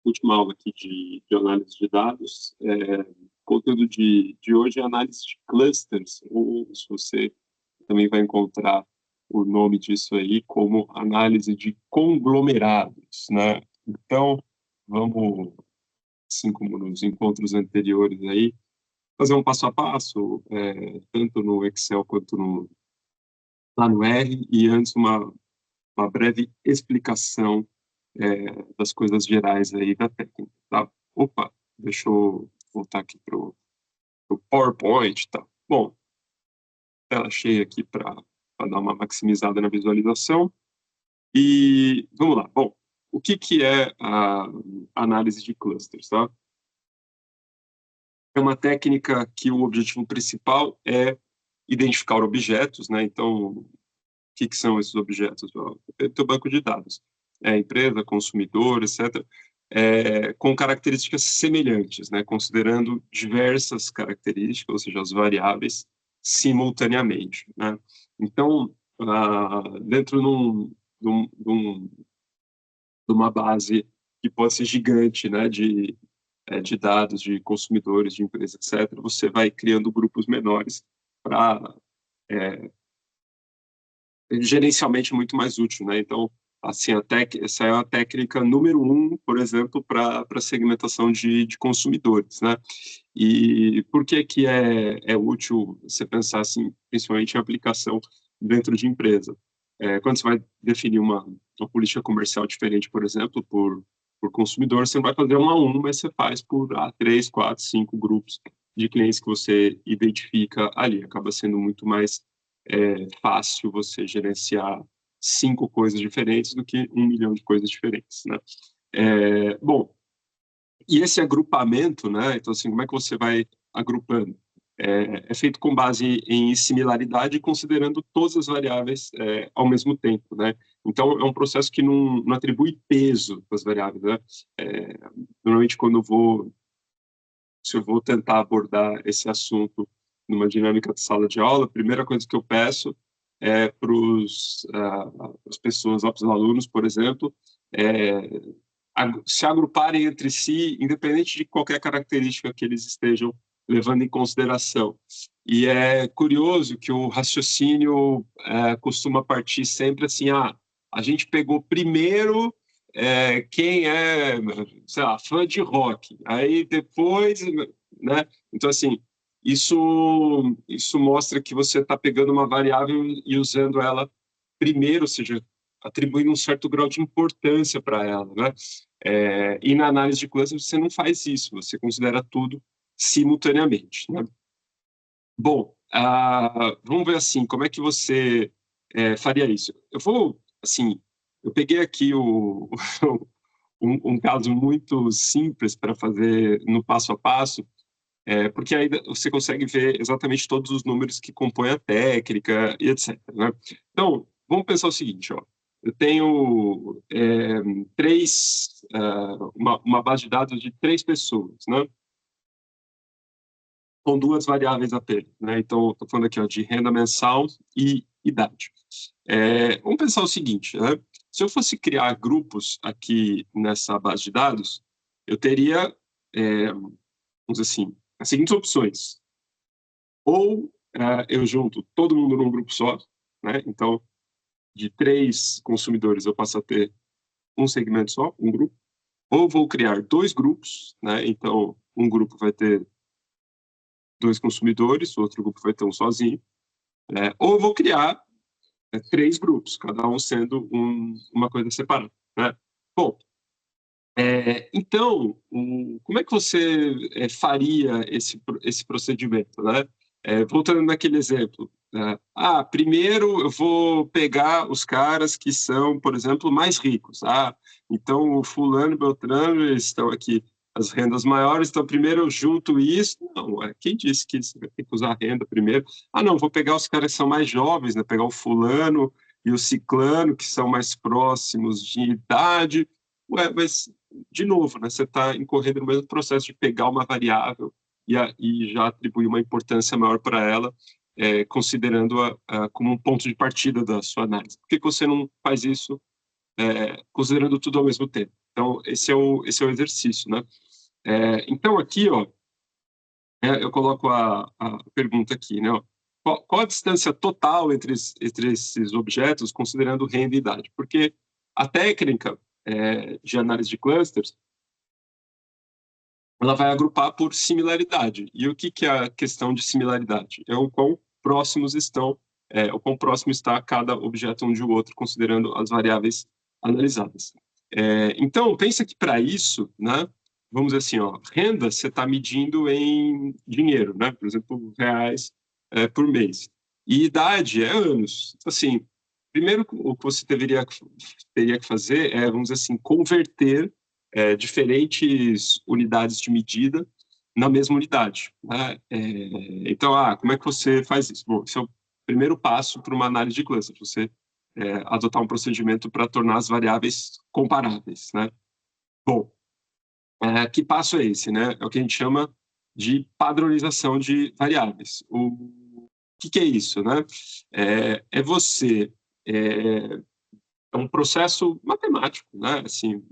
última aula aqui de análise de dados. O conteúdo de hoje é análise de clusters, ou se você também vai encontrar o nome disso aí como análise de conglomerados, né? Então, vamos, assim como nos encontros anteriores aí, fazer um passo a passo, tanto no Excel quanto lá no R, e antes uma breve explicação das coisas gerais aí da técnica, tá? Opa, deixa eu voltar aqui pro PowerPoint, tá? Bom, tela cheia aqui para dar uma maximizada na visualização. E vamos lá. Bom, o que é a análise de clusters, tá? É uma técnica que o objetivo principal é identificar objetos, né? Então, o que são esses objetos? O teu banco de dados. Empresa, consumidor, etc., com características semelhantes, né? Considerando diversas características, ou seja, as variáveis, simultaneamente, né? Então, dentro de uma base que pode ser gigante, né, de dados, de consumidores, de empresas, etc., você vai criando grupos menores para gerencialmente muito mais útil, né? Então, assim, essa é a técnica número 1, por exemplo, para segmentação de consumidores, né? E por que é útil você pensar assim, principalmente em aplicação dentro de empresa? Quando você vai definir uma política comercial diferente, por exemplo, por consumidor, você não vai fazer um a um, mas você faz por 3, 4, 5 grupos de clientes que você identifica ali. Acaba sendo muito mais fácil você gerenciar 5 coisas diferentes do que 1 milhão de coisas diferentes, né? Bom, e esse agrupamento, né? Então, assim, como é que você vai agrupando? É feito com base em similaridade, considerando todas as variáveis ao mesmo tempo, né? Então, é um processo que não atribui peso para as variáveis, né? Normalmente, se eu vou tentar abordar esse assunto numa dinâmica de sala de aula, a primeira coisa que eu peço para as pessoas, para os alunos, por exemplo, se agruparem entre si, independente de qualquer característica que eles estejam levando em consideração. E é curioso que o raciocínio costuma partir sempre assim, a gente pegou primeiro quem é, sei lá, fã de rock, aí depois, né? Então, assim, isso mostra que você está pegando uma variável e usando ela primeiro, ou seja, atribuindo um certo grau de importância para ela, né? E na análise de cluster você não faz isso, você considera tudo simultaneamente, né? Bom, vamos ver assim, como é que você faria isso? Eu peguei aqui um caso muito simples para fazer no passo a passo, porque aí você consegue ver exatamente todos os números que compõem a técnica e etc., né? Então, vamos pensar o seguinte, ó. Eu tenho uma base de dados de 3 pessoas, né? Com 2 variáveis apenas, né? Então, estou falando aqui, ó, de renda mensal e idade. Vamos pensar o seguinte, né? Se eu fosse criar grupos aqui nessa base de dados, eu teria, vamos dizer assim, as seguintes opções. Ou eu junto todo mundo num grupo só, né? Então, de 3 consumidores, eu passo a ter um segmento só, um grupo. Ou vou criar 2 grupos, né? Então, um grupo vai ter 2 consumidores, o outro grupo vai ter um sozinho. Ou eu vou criar 3 grupos, cada um sendo uma coisa separada, né? Bom, então, como é que você faria esse procedimento, né? Voltando naquele exemplo, né? Primeiro eu vou pegar os caras que são, por exemplo, mais ricos. Então o fulano e Beltrano estão aqui, as rendas maiores, então primeiro eu junto isso. Não, quem disse que você vai ter que usar a renda primeiro? Não, vou pegar os caras que são mais jovens, né? Pegar o fulano e o ciclano, que são mais próximos de idade. Mas de novo, né, você está incorrendo no mesmo processo de pegar uma variável e já atribuir uma importância maior para ela, considerando-a como um ponto de partida da sua análise. Por que você não faz isso considerando tudo ao mesmo tempo. Então, esse é o exercício, né? Então, aqui, ó, eu coloco a pergunta aqui, né? Ó, qual a distância total entre esses objetos, considerando renda e idade? Porque a técnica de análise de clusters, ela vai agrupar por similaridade. E o que é a questão de similaridade? É o quão próximos estão, o quão próximo está cada objeto um de outro, considerando as variáveis analisadas. Então, pensa que para isso, né, vamos dizer assim, ó, renda você está medindo em dinheiro, né, por exemplo, reais por mês. E idade é anos. Assim, primeiro, o que você teria que fazer é, vamos dizer assim, converter diferentes unidades de medida na mesma unidade, né? Então, como é que você faz isso? Bom, esse é o primeiro passo para uma análise de cluster, você adotar um procedimento para tornar as variáveis comparáveis, né? Bom, que passo é esse, né? É o que a gente chama de padronização de variáveis. O que é isso, né? Você é um processo matemático, né? Assim,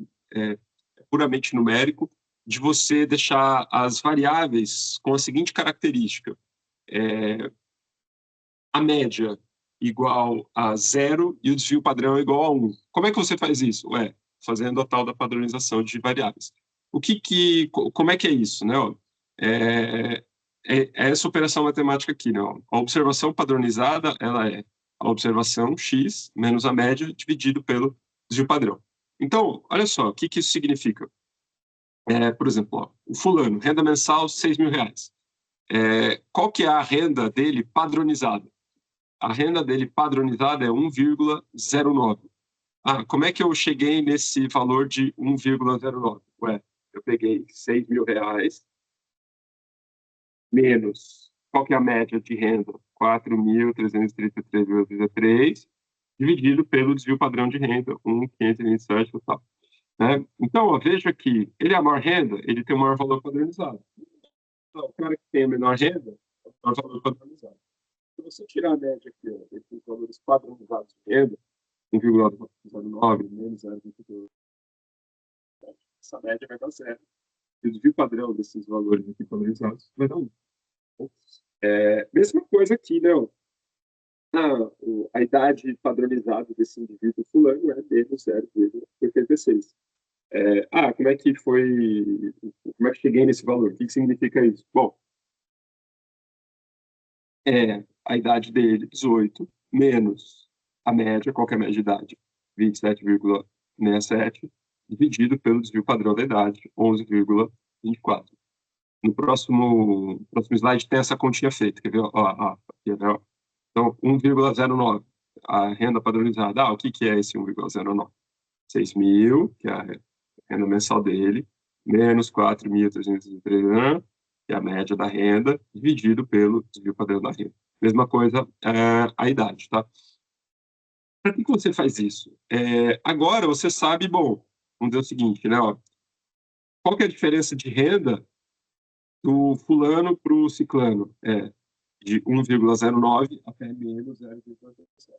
puramente numérico, de você deixar as variáveis com a seguinte característica: a média igual a 0 e o desvio padrão igual a 1. Como é que você faz isso? Fazendo a tal da padronização de variáveis. Como é que é isso, né? Essa operação matemática aqui, né? A observação padronizada, ela é a observação x menos a média dividido pelo desvio padrão. Então, olha só, o que isso significa? Por exemplo, ó, o fulano, renda mensal, R$6.000. Qual que é a renda dele padronizada? A renda dele padronizada é 1,09. Como é que eu cheguei nesse valor de 1,09? Eu peguei R$6.000 menos, qual que é a média de renda? 4.333,33, dividido pelo desvio padrão de renda, 1.527 total. Né? Então, ó, veja que ele é a maior renda, ele tem o maior valor padronizado. Então, o cara que tem a menor renda, é o maior valor padronizado. Se você tirar a média aqui, ó, desses valores padronizados de renda, 1,09 menos 0,22, essa média vai dar 0. E o desvio padrão desses valores aqui padronizados vai dar 1. Mesma coisa aqui, né? A idade padronizada desse indivíduo fulano é menos 0,86. Como é que foi? Como é que cheguei nesse valor? O que significa isso? Bom, a idade dele, 18, menos a média, qual que é a média de idade? 27,67, dividido pelo desvio padrão da idade, 11,24. No próximo slide tem essa continha feita, quer ver? Quer ver? Então, 1,09, a renda padronizada. O que é esse 1,09? 6.000, que é a renda mensal dele, menos 4.303, que é a média da renda, dividido pelo desvio padrão da renda. Mesma coisa a idade, tá? Para que você faz isso? Agora você sabe, bom, vamos dizer o seguinte, né? Qual que é a diferença de renda do fulano para o ciclano? De 1,09 até menos 0,87.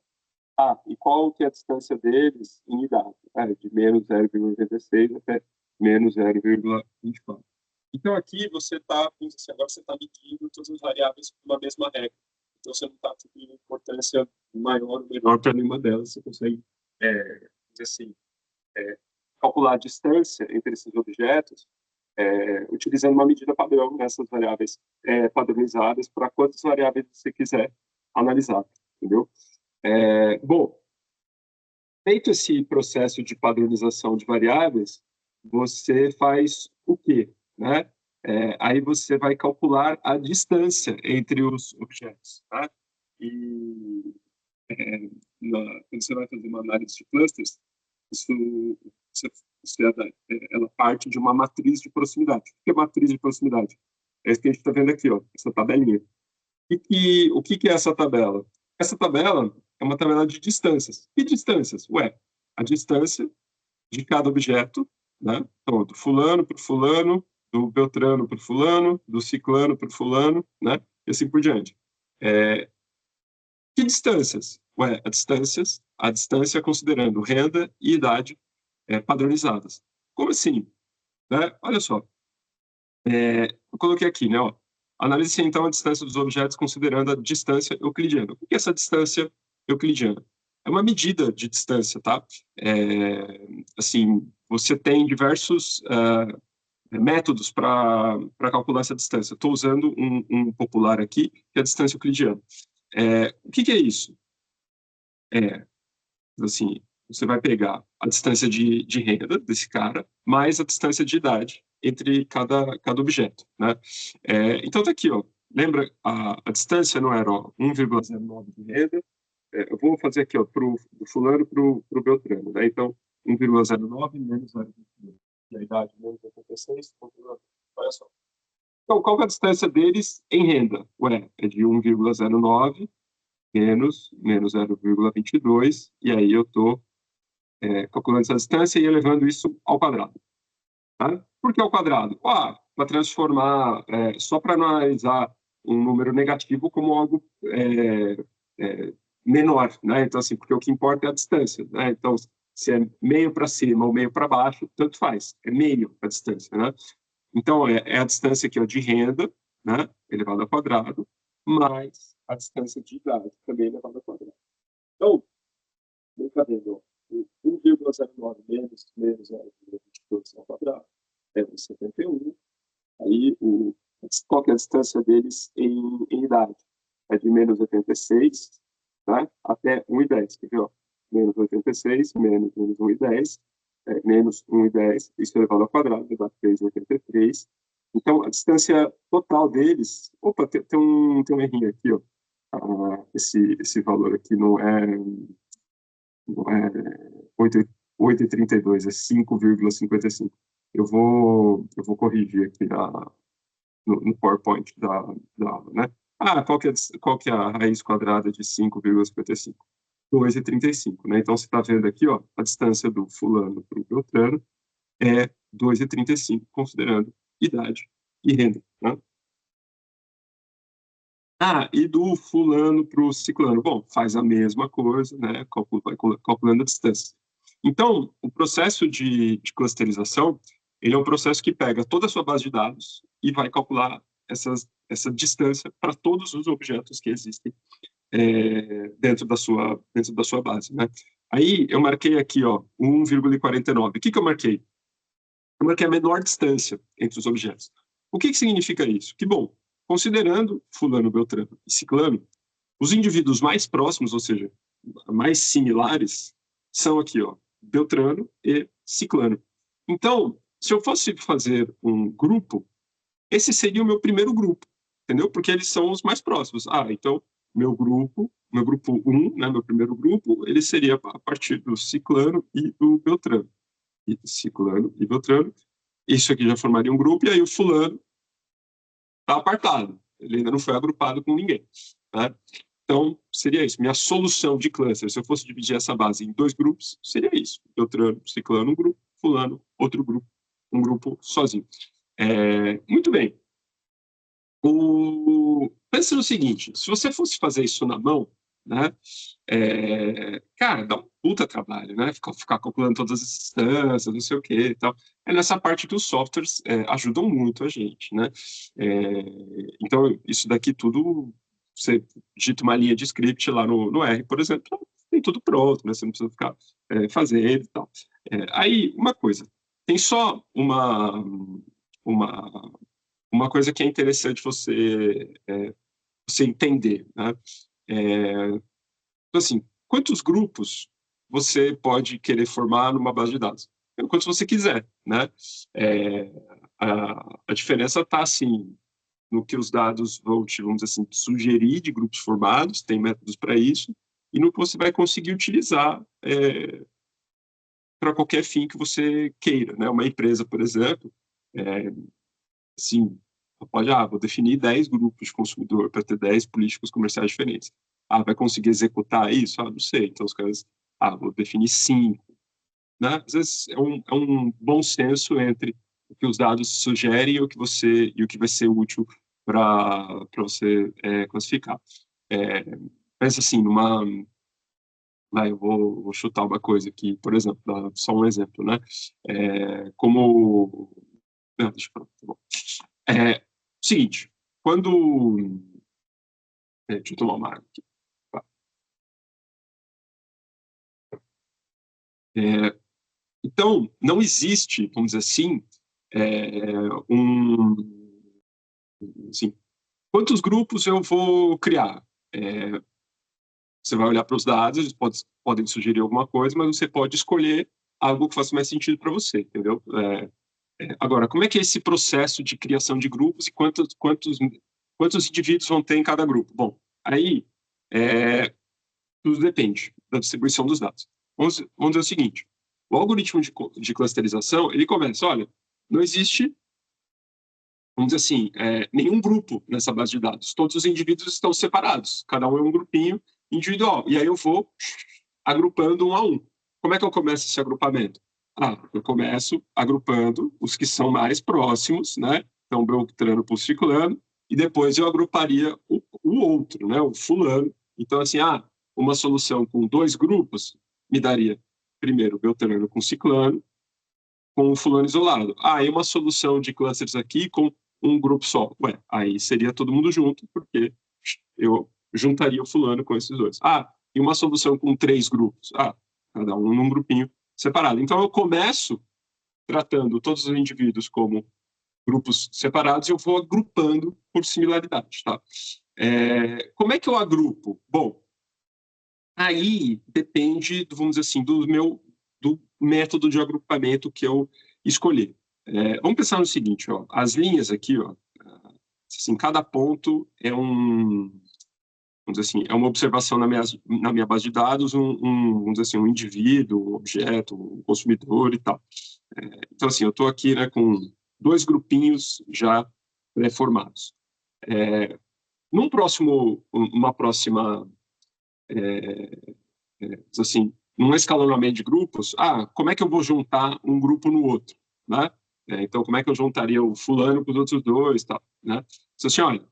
E qual que é a distância deles em idade? De menos 0,86 até menos 0,24. Então, aqui você está, agora você está medindo todas as variáveis com uma mesma regra. Então, você não está atribuindo importância maior ou menor para nenhuma delas. Você consegue, dizer assim, calcular a distância entre esses objetos utilizando uma medida padrão nessas variáveis padronizadas para quantas variáveis você quiser analisar, entendeu? Bom, feito esse processo de padronização de variáveis, você faz o quê? Né? Aí você vai calcular a distância entre os objetos. Tá? E quando você vai fazer uma análise de clusters, ela parte de uma matriz de proximidade. O que é matriz de proximidade? É isso que a gente está vendo aqui, ó, essa tabelinha. O que é essa tabela? Essa tabela é uma tabela de distâncias. Que distâncias? A distância de cada objeto, né? Então, do fulano para o fulano, do beltrano para o fulano, do ciclano para o fulano, né? E assim por diante. Que distâncias? Ué, a distância considerando renda e idade padronizadas. Como assim? Né? Olha só, eu coloquei aqui, né? Ó, analise então a distância dos objetos considerando a distância euclidiana. O que é essa distância euclidiana? É uma medida de distância, tá? Assim, você tem diversos métodos para calcular essa distância. Estou usando um popular aqui, que é a distância euclidiana. O que é isso? Assim, você vai pegar a distância de renda desse cara, mais a distância de idade entre cada objeto, né? Então, tá aqui, ó. Lembra, a distância não era 1,09 de renda. Eu vou fazer aqui, ó, do fulano para o Beltrano, né? Então, 1,09 menos 0,22. E a idade menos 86. Olha só. Então, qual que é a distância deles em renda? Ué, é de 1,09 menos 0,22, e aí eu estou calculando essa distância e elevando isso ao quadrado. Tá? Por que ao quadrado? Para transformar, só para analisar um número negativo como algo menor, né? Então, assim, porque o que importa é a distância, né? Então, se é meio para cima ou meio para baixo, tanto faz, é meio a distância, né? Então, é a distância aqui ó, de renda, né? Elevado ao quadrado, mais a distância de idade, também elevado ao quadrado. Então, brincadeira, 1,09 menos 0,22 ao quadrado é 71. Aí, qual que é a distância deles em idade? É de menos 86, né, até 1,10. Quer ver? Ó? Menos 86, menos 1,10, menos 1,10, isso elevado ao quadrado, vai dar 3,83. Então, a distância total deles... Opa, tem um errinho aqui, ó. Esse valor aqui não é 8,32, é 5,55. Eu vou corrigir aqui no PowerPoint da aula, né? Qual que é a raiz quadrada de 5,55? 2,35, né? Então, você está vendo aqui, ó, a distância do fulano para o Beltrano é 2,35, considerando idade e renda, né? E do fulano para o ciclano. Bom, faz a mesma coisa, né? Vai calculando a distância. Então, o processo de clusterização, ele é um processo que pega toda a sua base de dados e vai calcular essa distância para todos os objetos que existem dentro da sua base, né? Aí, eu marquei aqui, ó, 1,49. O que eu marquei? Eu marquei a menor distância entre os objetos. O que significa isso? Que, bom, considerando fulano, beltrano e ciclano, os indivíduos mais próximos, ou seja, mais similares, são aqui, ó, beltrano e ciclano. Então, se eu fosse fazer um grupo, esse seria o meu primeiro grupo, entendeu? Porque eles são os mais próximos. Então, meu grupo 1, né, meu primeiro grupo, ele seria a partir do ciclano e do beltrano. E ciclano e beltrano. Isso aqui já formaria um grupo, e aí o fulano está apartado. Ele ainda não foi agrupado com ninguém. Né? Então, seria isso. Minha solução de cluster, se eu fosse dividir essa base em 2 grupos, seria isso. Beltrano, ciclano, um grupo, fulano, outro grupo, um grupo sozinho. Muito bem. Pensa no seguinte, se você fosse fazer isso na mão, né, cara, dá um puta trabalho, né, ficar calculando todas as distâncias, não sei o que e tal. É nessa parte que os softwares ajudam muito a gente, né. Então, isso daqui tudo, você digita uma linha de script lá no R, por exemplo, tem tudo pronto, né, você não precisa ficar fazendo e tal. Aí, uma coisa, tem só uma coisa que é interessante você entender, né? Então, assim, quantos grupos você pode querer formar numa base de dados? Quantos você quiser, né? A diferença está, assim, no que os dados vão te, vamos dizer assim, sugerir de grupos formados, tem métodos para isso, e no que você vai conseguir utilizar para qualquer fim que você queira, né? Uma empresa, por exemplo, assim, vou definir 10 grupos de consumidor para ter 10 políticas comerciais diferentes. Vai conseguir executar isso? Não sei. Então, os caras, vou definir 5. Né? Às vezes é um bom senso entre o que os dados sugerem e o que vai ser útil para você classificar. Pensa assim, eu vou chutar uma coisa aqui, por exemplo, só um exemplo, né? Como... Não, deixa eu... Tá bom. Seguinte, quando... deixa eu tomar uma água aqui. Tá. Então, não existe, vamos dizer assim, assim, quantos grupos eu vou criar? Você vai olhar para os dados, eles podem sugerir alguma coisa, mas você pode escolher algo que faça mais sentido para você, entendeu? Agora, como é que é esse processo de criação de grupos e quantos indivíduos vão ter em cada grupo? Bom, aí tudo depende da distribuição dos dados. Vamos dizer o seguinte, o algoritmo de clusterização, ele começa, olha, não existe, vamos dizer assim, nenhum grupo nessa base de dados. Todos os indivíduos estão separados, cada um é um grupinho individual. E aí eu vou agrupando um a um. Como é que eu começo esse agrupamento? Eu começo agrupando os que são mais próximos, né? Então, Beltrano por ciclano, e depois eu agruparia o outro, né? O fulano. Então, assim, uma solução com 2 grupos me daria, primeiro, Beltrano com ciclano, com o fulano isolado. E uma solução de clusters aqui com um grupo só. Aí seria todo mundo junto, porque eu juntaria o fulano com esses dois. E uma solução com 3 grupos. Cada um num grupinho separado. Então, eu começo tratando todos os indivíduos como grupos separados e eu vou agrupando por similaridade, tá? Como é que eu agrupo? Bom, aí depende, vamos dizer assim, do método de agrupamento que eu escolher. Vamos pensar no seguinte, ó, as linhas aqui, ó, assim, cada ponto é vamos dizer assim, é uma observação na minha base de dados, vamos dizer assim, um indivíduo, um objeto, um consumidor e tal. Então, assim, eu estou aqui, né, com 2 grupinhos já pré-formados. Uma próxima, assim, num escalonamento de grupos, como é que eu vou juntar um grupo no outro, né? Então, como é que eu juntaria o fulano com os outros 2, tal, né? Então, assim, olha,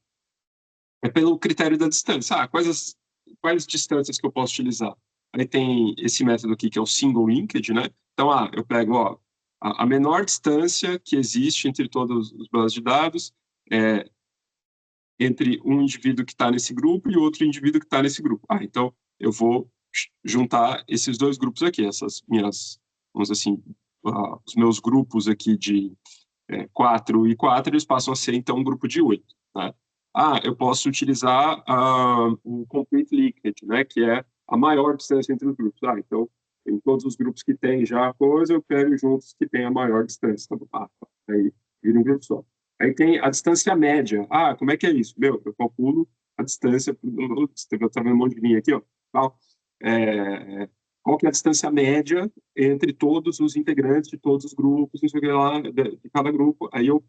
é pelo critério da distância. Quais distâncias que eu posso utilizar? Aí tem esse método aqui que é o single linkage, né? Então, eu pego, ó, a menor distância que existe entre todos os bases de dados entre um indivíduo que está nesse grupo e outro indivíduo que está nesse grupo. Então eu vou juntar esses 2 grupos aqui, essas minhas, vamos dizer assim, os meus grupos aqui de 4 e 4, eles passam a ser, então, um grupo de 8, né? Eu posso utilizar o complete linkage, né, que é a maior distância entre os grupos. Então, em todos os grupos que tem já a coisa, eu pego juntos que tem a maior distância. Aí vira um grupo só. Aí tem a distância média. Como é que é isso? Eu calculo a distância, eu estou vendo um monte de linha aqui, ó, tal. Qual que é a distância média entre todos os integrantes de todos os grupos, não sei o que lá, de cada grupo, aí eu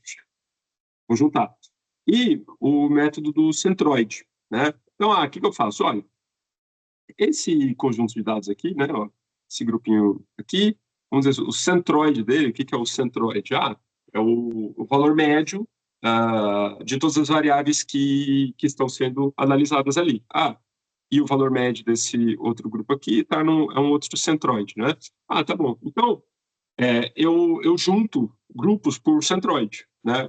vou juntar. E o método do centroide, né? Então, o que eu faço? Olha, esse conjunto de dados aqui, né, ó, esse grupinho aqui, vamos dizer, o centroide dele, o que é o centroide? É o valor médio de todas as variáveis que estão sendo analisadas ali. E o valor médio desse outro grupo aqui é um outro centroide, né? Tá bom. Então, eu junto grupos por centroide, né?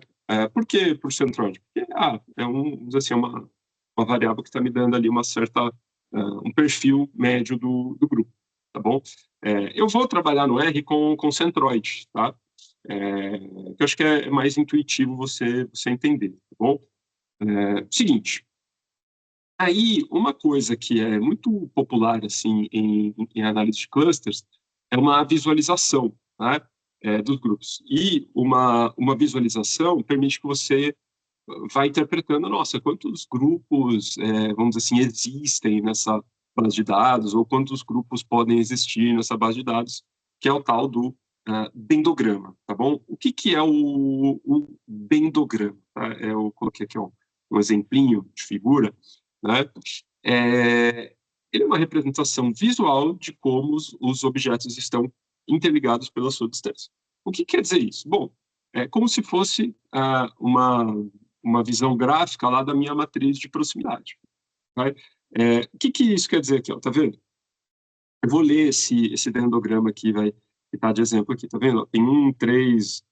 Por que por centroide? Porque vamos dizer assim, uma variável que está me dando ali uma certa um perfil médio do grupo, tá bom? Eu vou trabalhar no R com centroide, tá? Eu acho que é mais intuitivo você entender, tá bom? Seguinte, aí uma coisa que é muito popular assim em análise de clusters é uma visualização, né? Dos grupos. E uma visualização permite que você vai interpretando, nossa, quantos grupos, vamos dizer assim, existem nessa base de dados, ou quantos grupos podem existir nessa base de dados, que é o tal do bendograma, tá bom? O que é o bendograma? Tá? Eu coloquei aqui um exemplinho de figura, né? Ele é uma representação visual de como os objetos estão interligados pela sua distância. O que quer dizer isso? Bom, é como se fosse uma visão gráfica lá da minha matriz de proximidade. Tá? O que isso quer dizer aqui? Ó, tá vendo? Eu vou ler esse dendrograma aqui, que está de exemplo aqui, tá vendo? Tem 1, 3,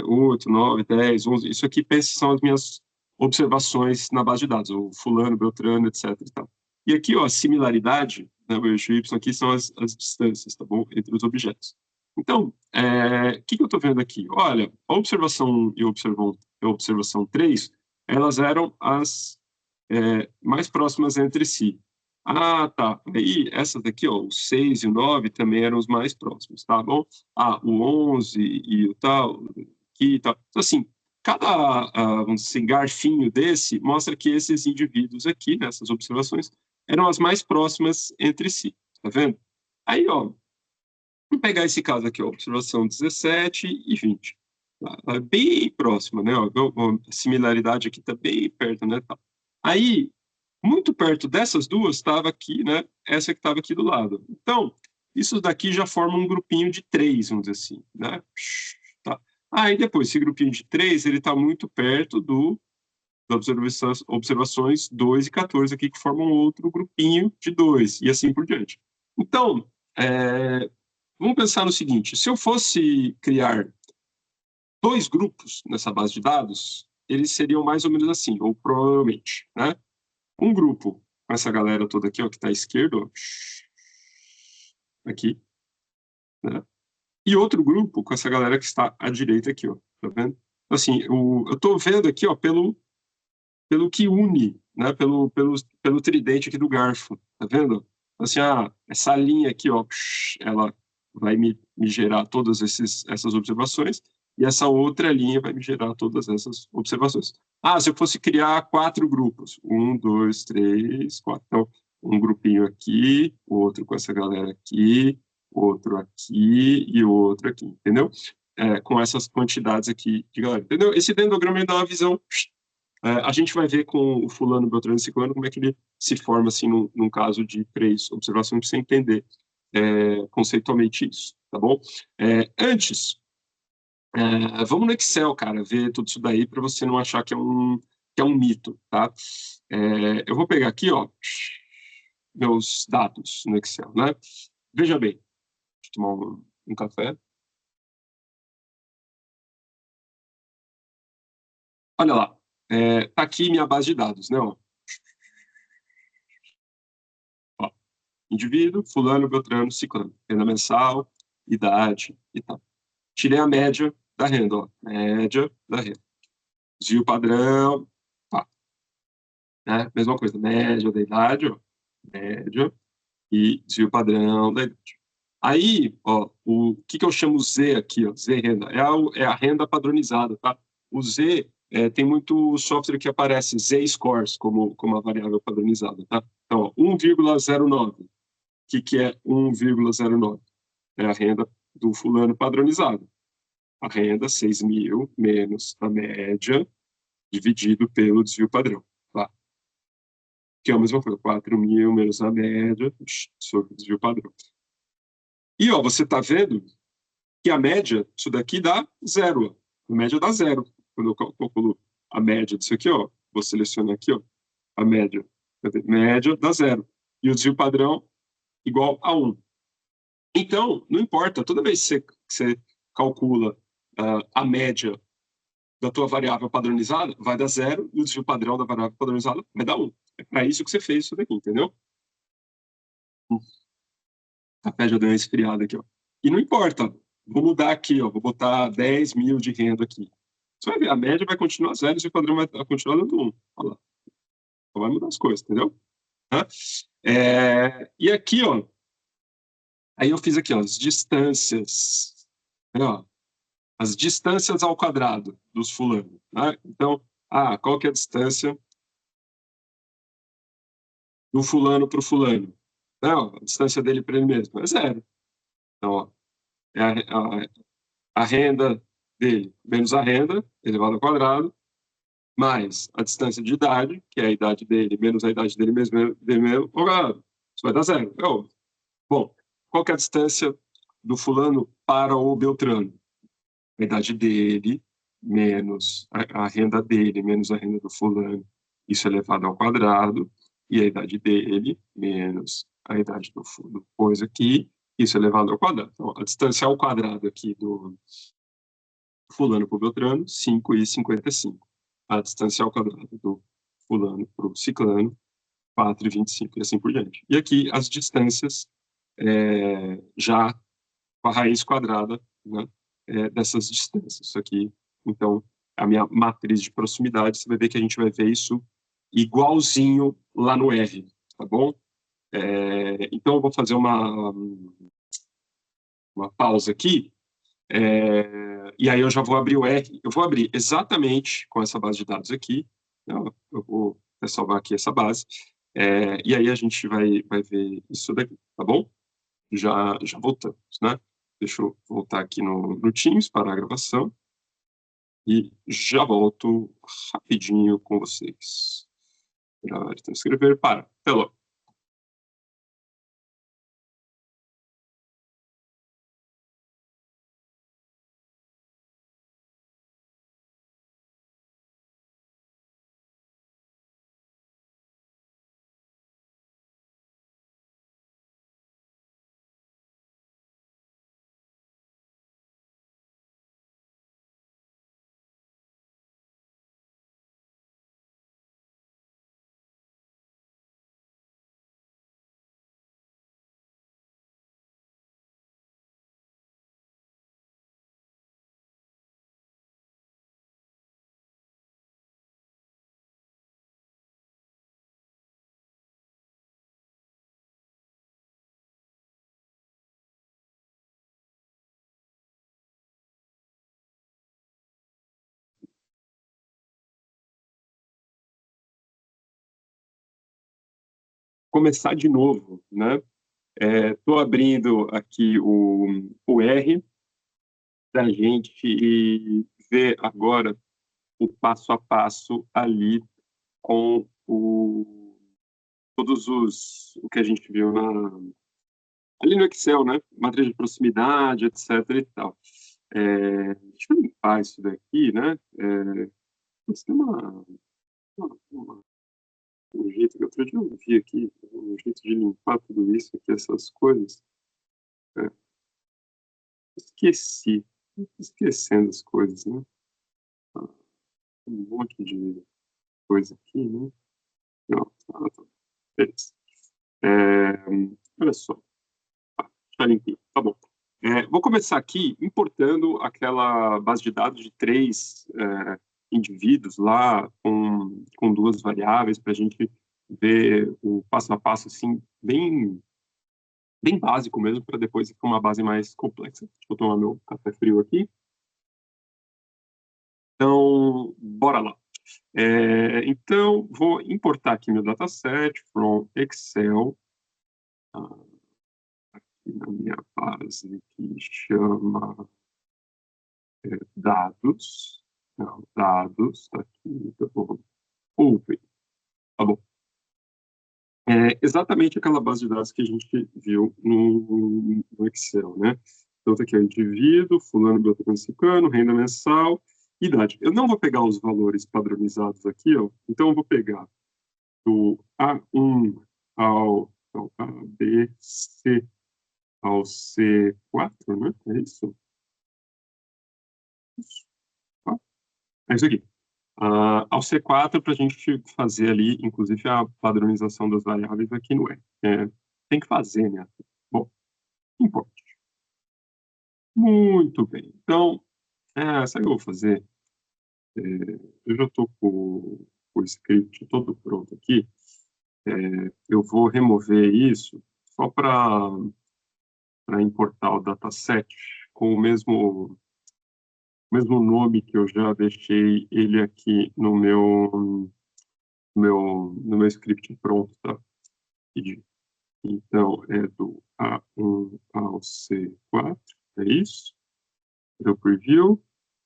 8, 9, 10, 11. Isso aqui são as minhas observações na base de dados, o fulano, beltrano, etc. E, tal. E aqui, ó, a similaridade, né, o eixo Y aqui são as distâncias, tá bom? Entre os objetos. Então, o que eu estou vendo aqui? Olha, a observação 1 e a observação 3, elas eram as mais próximas entre si. Ah, tá. Aí, essas daqui, ó, o 6 e o 9 também eram os mais próximos, tá bom? Ah, o 11 e o tal, aqui e tal. Então, assim, cada, vamos dizer, garfinho desse mostra que esses indivíduos aqui, nessas observações, eram as mais próximas entre si, tá vendo? Aí, ó, vamos pegar esse caso aqui, ó, observação 17 e 20. Tá bem próxima, né? Ó, a similaridade aqui está bem perto, né? Tá. Aí, muito perto dessas duas estava aqui, né? Essa que estava aqui do lado. Então, isso daqui já forma um grupinho de 3, vamos dizer assim, né? Tá. Aí depois, esse grupinho de 3, ele está muito perto das observações 2 e 14 aqui, que formam outro grupinho de 2, e assim por diante. Então, vamos pensar no seguinte, se eu fosse criar 2 grupos nessa base de dados, eles seriam mais ou menos assim, ou provavelmente, né? Um grupo com essa galera toda aqui, ó, que está à esquerda, ó, aqui, né? E outro grupo com essa galera que está à direita aqui, ó, tá vendo? Assim, eu estou vendo aqui, ó, pelo que une, né? Pelo tridente aqui do garfo, tá vendo? Assim, essa linha aqui, ó, ela vai me gerar todas essas observações, e essa outra linha vai me gerar todas essas observações. Se eu fosse criar 4 grupos, 1, 2, 3, 4, então, um grupinho aqui, outro com essa galera aqui, outro aqui e outro aqui, entendeu? Com essas quantidades aqui de galera, entendeu? Esse dendrograma me dá uma visão. A gente vai ver com o fulano, beltrano e ciclano como é que ele se forma assim num caso de 3 observações, para você entender conceitualmente isso, tá bom? Antes, vamos no Excel, cara, ver tudo isso daí para você não achar que é um mito, tá? Eu vou pegar aqui, ó, meus dados no Excel, né? Veja bem, deixa eu tomar um café. Olha lá, tá aqui minha base de dados, né? Ó, indivíduo, fulano, beltrano, ciclano, renda mensal, idade e tal. Tirei a média da renda, ó, média da renda. Desvio padrão, tá, né? Mesma coisa, média da idade, ó, média e desvio padrão da idade. Aí, ó, o que eu chamo Z aqui, ó, Z renda, é a renda padronizada, tá? O Z tem muito software que aparece Z-scores como a variável padronizada, tá? Então, 1,09. O que é 1,09? É a renda do fulano padronizado. A renda, 6 mil, menos a média, dividido pelo desvio padrão. Tá? Que é a mesma coisa, 4 mil menos a média sobre o desvio padrão. E ó, você está vendo que a média, isso daqui dá 0. A média dá 0. Quando eu calculo a média disso aqui, ó, vou selecionar aqui, ó, a média. Média dá 0. E o desvio padrão igual a 1. Então, não importa, toda vez que você calcula a média da tua variável padronizada, vai dar 0, e o desvio padrão da variável padronizada vai dar 1. É para isso que você fez isso daqui, entendeu? A pé já deu uma esfriada aqui, ó. E não importa, vou mudar aqui, ó, vou botar 10 mil de renda aqui. Você vai ver, a média vai continuar 0 e o padrão vai continuar dando 1. Olha lá. Então vai mudar as coisas, entendeu? E aqui, ó, aí eu fiz aqui, ó, as distâncias. Ó, as distâncias ao quadrado dos fulanos. Né? Então, qual que é a distância do fulano para o fulano? Não, a distância dele para ele mesmo é 0. Então, ó, é a renda dele menos a renda elevado ao quadrado, mais a distância de idade, que é a idade dele menos a idade dele mesmo ao quadrado. Isso vai dar 0. É óbvio. Bom, qual que é a distância do fulano para o Beltrano? A idade dele menos a renda dele, menos a renda do fulano, isso elevado ao quadrado, e a idade dele menos a idade do pôs aqui, isso elevado ao quadrado. Então, a distância ao quadrado aqui do fulano para o Beltrano, 5,55. A distância ao quadrado do fulano para o ciclano, 4,25, e assim por diante. E aqui as distâncias já com a raiz quadrada, né, dessas distâncias. Isso aqui, então, a minha matriz de proximidade, você vai ver que a gente vai ver isso igualzinho lá no R, tá bom? Então, eu vou fazer uma pausa aqui, e aí eu já vou abrir o R. Eu vou abrir exatamente com essa base de dados aqui. Eu vou salvar aqui essa base. E aí a gente vai ver isso daqui, tá bom? Já voltamos, né? Deixa eu voltar aqui no Teams para a gravação. E já volto rapidinho com vocês. Gravar, então, escrever, para. Até logo. Começar de novo, né? Estou abrindo aqui o R para a gente ver agora o passo a passo ali com todos o que a gente viu ali no Excel, né? Matriz de proximidade, etc. e tal. Deixa eu limpar isso daqui, né? Mas tem um jeito que outro dia eu vi aqui, um jeito de limpar tudo isso aqui, essas coisas. Esquecendo as coisas, né? Um monte de coisa aqui, né? Não, beleza. Olha só, tá limpinho, tá bom. Vou começar aqui importando aquela base de dados de 3 indivíduos lá com 2 variáveis para a gente ver o passo a passo assim bem básico mesmo, para depois ir para uma base mais complexa. Deixa eu tomar meu café frio aqui. Então, bora lá. Então, vou importar aqui meu dataset from Excel, aqui na minha base que chama dados. Não, dados, tá aqui, tá bom. Open, tá bom. Exatamente aquela base de dados que a gente viu no Excel, né? Então, tá aqui o indivíduo, fulano, beltrano, ciclano, renda mensal, idade. Eu não vou pegar os valores padronizados aqui, ó. Então, eu vou pegar do A1 ao A, B, C, ao C4, né? É isso? Tá? É isso aqui. Ao C4, para a gente fazer ali, inclusive, a padronização das variáveis aqui no R. Tem que fazer, né? Bom, importa. Muito bem. Então, sabe o que eu vou fazer? Eu já estou com o script todo pronto aqui. Eu vou remover isso só para importar o dataset com o mesmo nome que eu já deixei ele aqui no meu script pronto, tá? Então, é do A1 ao C4, é isso? Deu preview,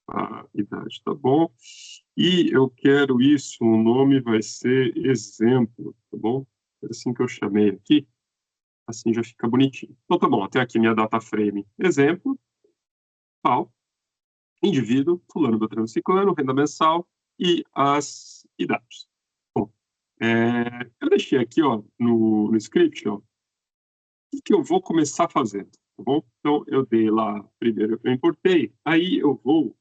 a idade tá bom. E eu quero isso, o nome vai ser exemplo, tá bom? É assim que eu chamei aqui, assim já fica bonitinho. Então tá bom, tem aqui minha data frame exemplo, pau, indivíduo, fulano, beltrano, ciclano, renda mensal e as idades. Bom, eu deixei aqui, ó, no script, ó, que eu vou começar fazendo, tá bom? Então, eu dei lá, primeiro eu importei, aí eu vou,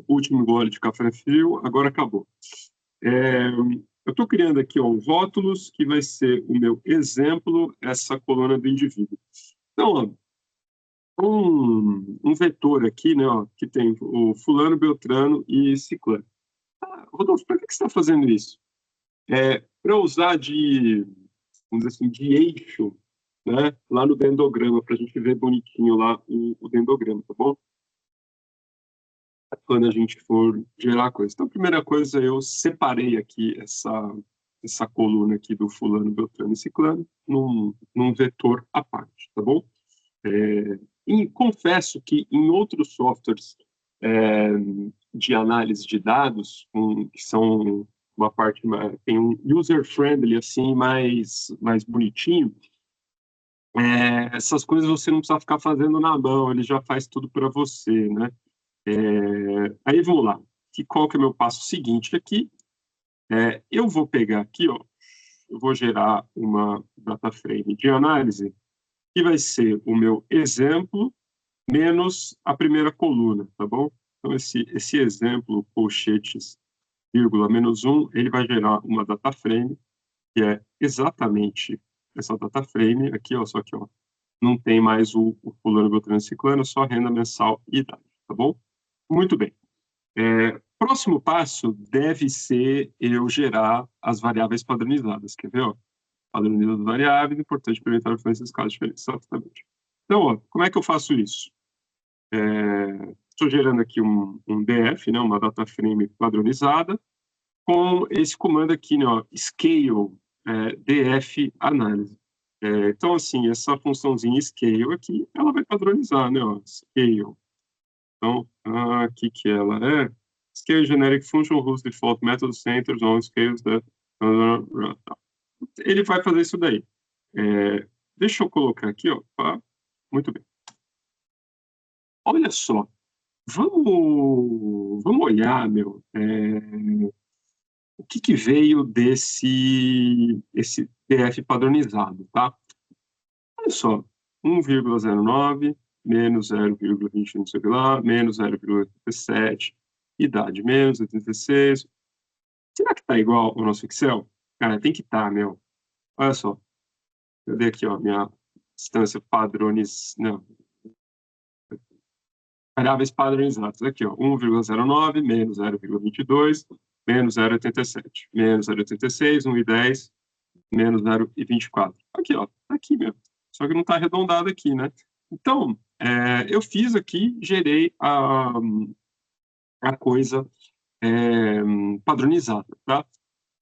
último gole de café frio, agora acabou. Eu estou criando aqui ó, um rótulos, que vai ser o meu exemplo, essa coluna do indivíduo. Então, ó, um vetor aqui, né, ó, que tem o fulano, beltrano e ciclano. Ah, Rodolfo, para que você está fazendo isso? Para usar de, vamos dizer assim, de eixo, né, lá no dendrograma, para a gente ver bonitinho lá o dendrograma, tá bom? Quando a gente for gerar coisa. Então, a primeira coisa, eu separei aqui essa coluna aqui do fulano, beltrano e ciclano num vetor à parte, tá bom? E confesso que em outros softwares é, de análise de dados, que são uma parte tem um user-friendly assim mais bonitinho, essas coisas você não precisa ficar fazendo na mão, ele já faz tudo para você, né? Aí vamos lá. Qual que é o meu passo seguinte aqui? Eu vou pegar aqui, ó, eu vou gerar uma data frame de análise, que vai ser o meu exemplo menos a primeira coluna, tá bom? Então, esse exemplo, colchetes, vírgula, menos 1, ele vai gerar uma data frame, que é exatamente essa data frame aqui, ó, só que ó, não tem mais o fulano, beltrano, ciclano, só renda mensal e idade, tá bom? Muito bem. Próximo passo deve ser eu gerar as variáveis padronizadas. Quer ver? Ó? Padronizado variáveis, importante implementar influências escalas diferentes. Exatamente. Então, ó, como é que eu faço isso? Estou gerando aqui um DF, né, uma data frame padronizada, com esse comando aqui, né, ó, scale df análise. Então, assim, essa funçãozinha scale aqui, ela vai padronizar, né, ó, scale. Então, aqui que ela é, scale generic function whose default method centers on scales that... Ele vai fazer isso daí. Deixa eu colocar aqui, ó, muito bem. Olha só, vamos olhar, meu, o que veio esse DF padronizado, tá? Olha só, 1,09 menos 0,20 não sei o que lá, menos 0,87, idade menos 86. Será que tá igual ao nosso Excel? Cara, tem que estar, meu. Olha só, eu dei aqui, ó, minha distância padroniz... Não, variáveis padronizadas. Aqui, ó, 1,09 menos 0,22 menos 0,87 menos 0,86, 1,10 menos 0,24. Aqui, ó, tá aqui mesmo. Só que não está arredondado aqui, né? Então, eu fiz aqui, gerei a coisa padronizada, tá?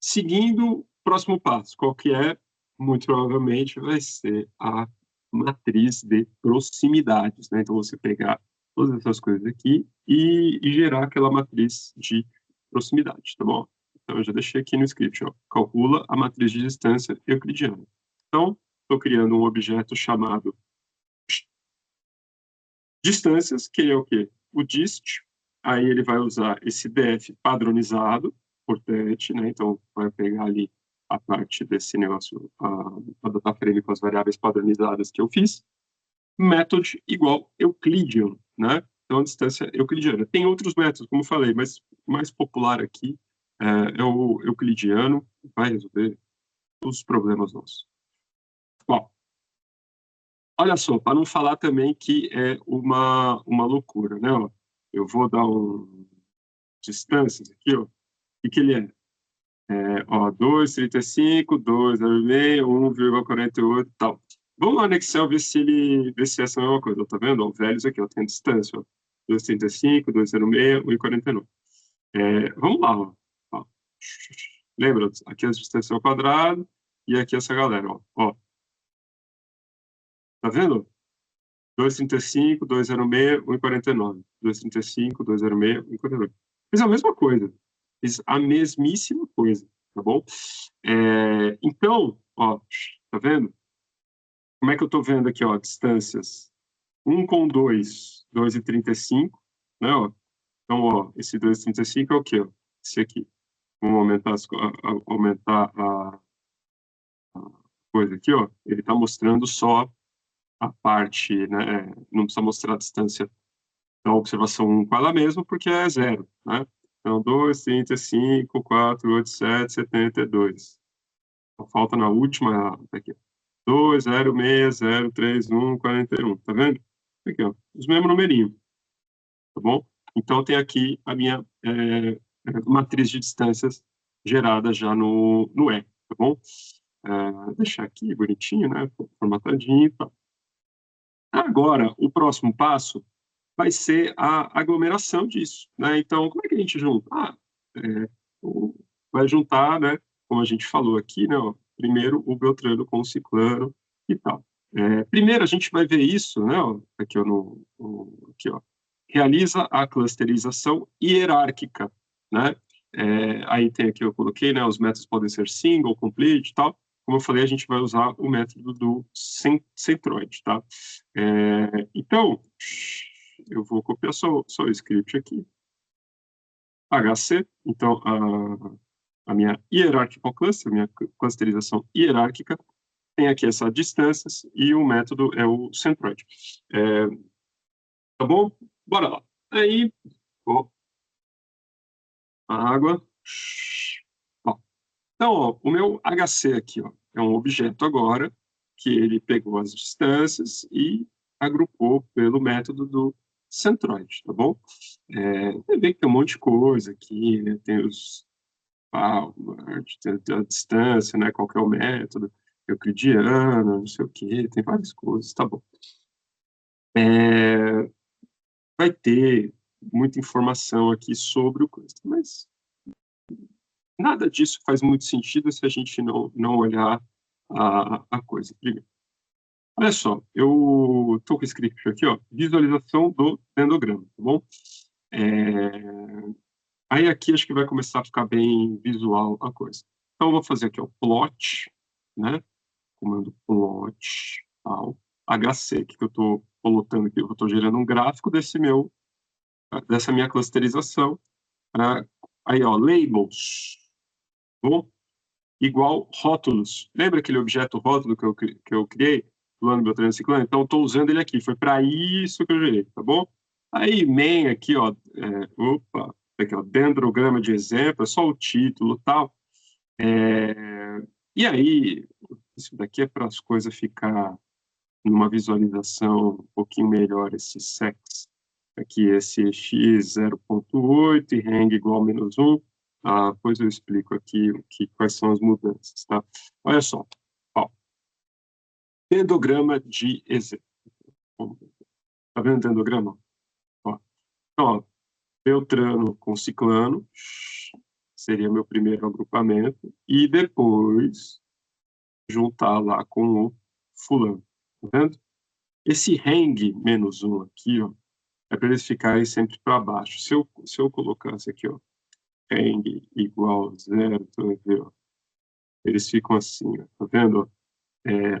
Seguindo o próximo passo, qual que é? Muito provavelmente vai ser a matriz de proximidades, né? Então, você pegar todas essas coisas aqui e gerar aquela matriz de proximidade, tá bom? Então, eu já deixei aqui no script, ó. Calcula a matriz de distância euclidiana. Então, estou criando um objeto chamado distâncias, que é o quê? O dist. Aí ele vai usar esse df padronizado, importante, né? Então, vai pegar ali a parte desse negócio, a data frame com as variáveis padronizadas que eu fiz. Method igual Euclidean, né? Então, a distância euclidiana. Tem outros métodos, como eu falei, mas o mais popular aqui é o euclidiano, vai resolver os problemas nossos. Bom, olha só, para não falar também que é uma loucura, né? Ó, eu vou dar distâncias aqui, ó. O que ele é? Ó, 2,35, 2,06, 1,48 e tal. Vamos lá no Excel ver se essa é a mesma coisa. Tá vendo? Ó, velhos aqui, ó, tem a distância, ó. 2,35, 2,06, 1,49. Vamos lá, ó. Ó. Lembra? Aqui as distâncias ao quadrado e aqui essa galera, ó. Ó. Tá vendo? 2,35, 2,06, 1,49. 2,35, 2,06, 1,49. Fiz a mesma coisa. Fiz a mesmíssima coisa, tá bom? Então, ó, tá vendo? Como é que eu tô vendo aqui, ó, distâncias? 1 com 2, 2,35, né, ó? Então, ó, esse 2,35 é o quê? Ó? Esse aqui. Vamos aumentar a coisa aqui, ó, ele está mostrando só a parte, né? Não precisa mostrar a distância da observação 1 com ela mesma, porque é 0, né? Então, 2, 35, 4, 8, 7, 72. Então, falta na última, aqui, 2, 0, 6, 0, 3, 1, 41. Tá vendo? Aqui, ó, os mesmos numerinhos, tá bom? Então, tem aqui a minha matriz de distâncias gerada já no E, tá bom? Deixar aqui bonitinho, né? Formatadinho e tal. Agora, o próximo passo vai ser a aglomeração disso, né? Então, como é que a gente junta? Vai juntar, né? Como a gente falou aqui, né? Ó, primeiro o Beltrano com o Ciclano e tal. Primeiro a gente vai ver isso, né? Ó, aqui, ó, aqui, ó. Realiza a clusterização hierárquica, né? Aí tem aqui, eu coloquei, né? Os métodos podem ser single, complete e tal. Como eu falei, a gente vai usar o método do centroide, tá? Então, eu vou copiar só o script aqui. HC, então, a minha hierarchical cluster, a minha clusterização hierárquica, tem aqui essas distâncias e o método é o centroide. Tá bom? Bora lá. Aí, ó, a água. Ó. Então, ó, o meu HC aqui, ó, é um objeto agora que ele pegou as distâncias e agrupou pelo método do centroide, tá bom? Você vê que tem um monte de coisa aqui, né? Tem os tem a distância, né? Qual que é o método euclidiano, não sei o quê, tem várias coisas, tá bom. Vai ter muita informação aqui sobre o cluster, mas nada disso faz muito sentido se a gente não olhar a coisa primeiro. Olha só, eu estou com o script aqui, ó, visualização do dendrograma, tá bom? Aí aqui acho que vai começar a ficar bem visual a coisa. Então eu vou fazer aqui, ó, plot, né? Comando plot, tal, HC, que eu estou colocando aqui, eu estou gerando um gráfico dessa minha clusterização. Aí, ó, labels, bom? Igual rótulos. Lembra aquele objeto rótulo que eu criei? Fulano, Beltrano, Ciclano? Então, estou usando ele aqui. Foi para isso que eu gerei, tá bom? Aí, main aqui, ó. Aqui, ó, dendrograma de exemplo, é só o título e tal. E aí, isso daqui é para as coisas ficar numa visualização um pouquinho melhor, esse sex. Aqui, esse x 0.8 e hang igual a -1. Depois eu explico aqui quais são as mudanças, tá? Olha só, ó, dendrograma de exemplo. Tá vendo o dendrograma? Ó. Então, ó, Beltrano com Ciclano, seria meu primeiro agrupamento, e depois juntar lá com o fulano, tá vendo? Esse hang -1 aqui, ó, é para eles ficarem sempre para baixo. Se eu colocasse aqui, ó, hang igual a 0, ó, eles ficam assim, ó, tá vendo?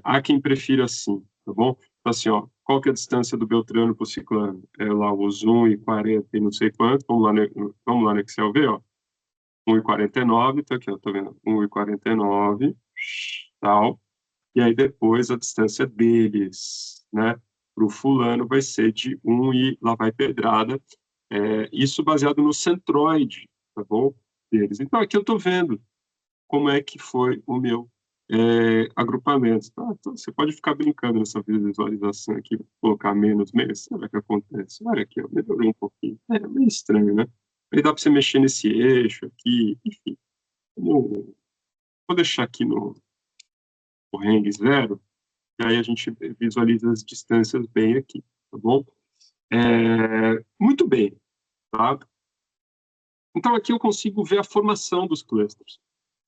Há quem prefira assim, tá bom? Então, assim, ó, qual que é a distância do Beltrano para o Ciclano? É lá os 1,40 e não sei quanto, vamos lá no Excel ver, ó, 1,49, tá aqui, ó, tá vendo? 1,49, tal, e aí depois a distância deles, né, para o fulano vai ser de 1 e lá vai pedrada, isso baseado no centroide, tá bom? Deles. Então, aqui eu estou vendo como é que foi o meu agrupamento. Tá? Então, você pode ficar brincando nessa visualização aqui, colocar menos, sabe o que acontece? Olha aqui, ó, melhorou um pouquinho. É meio estranho, né? Aí dá para você mexer nesse eixo aqui, enfim. Vou deixar aqui no hang 0, e aí a gente visualiza as distâncias bem aqui, tá bom? Muito bem, tá? Então, aqui eu consigo ver a formação dos clusters.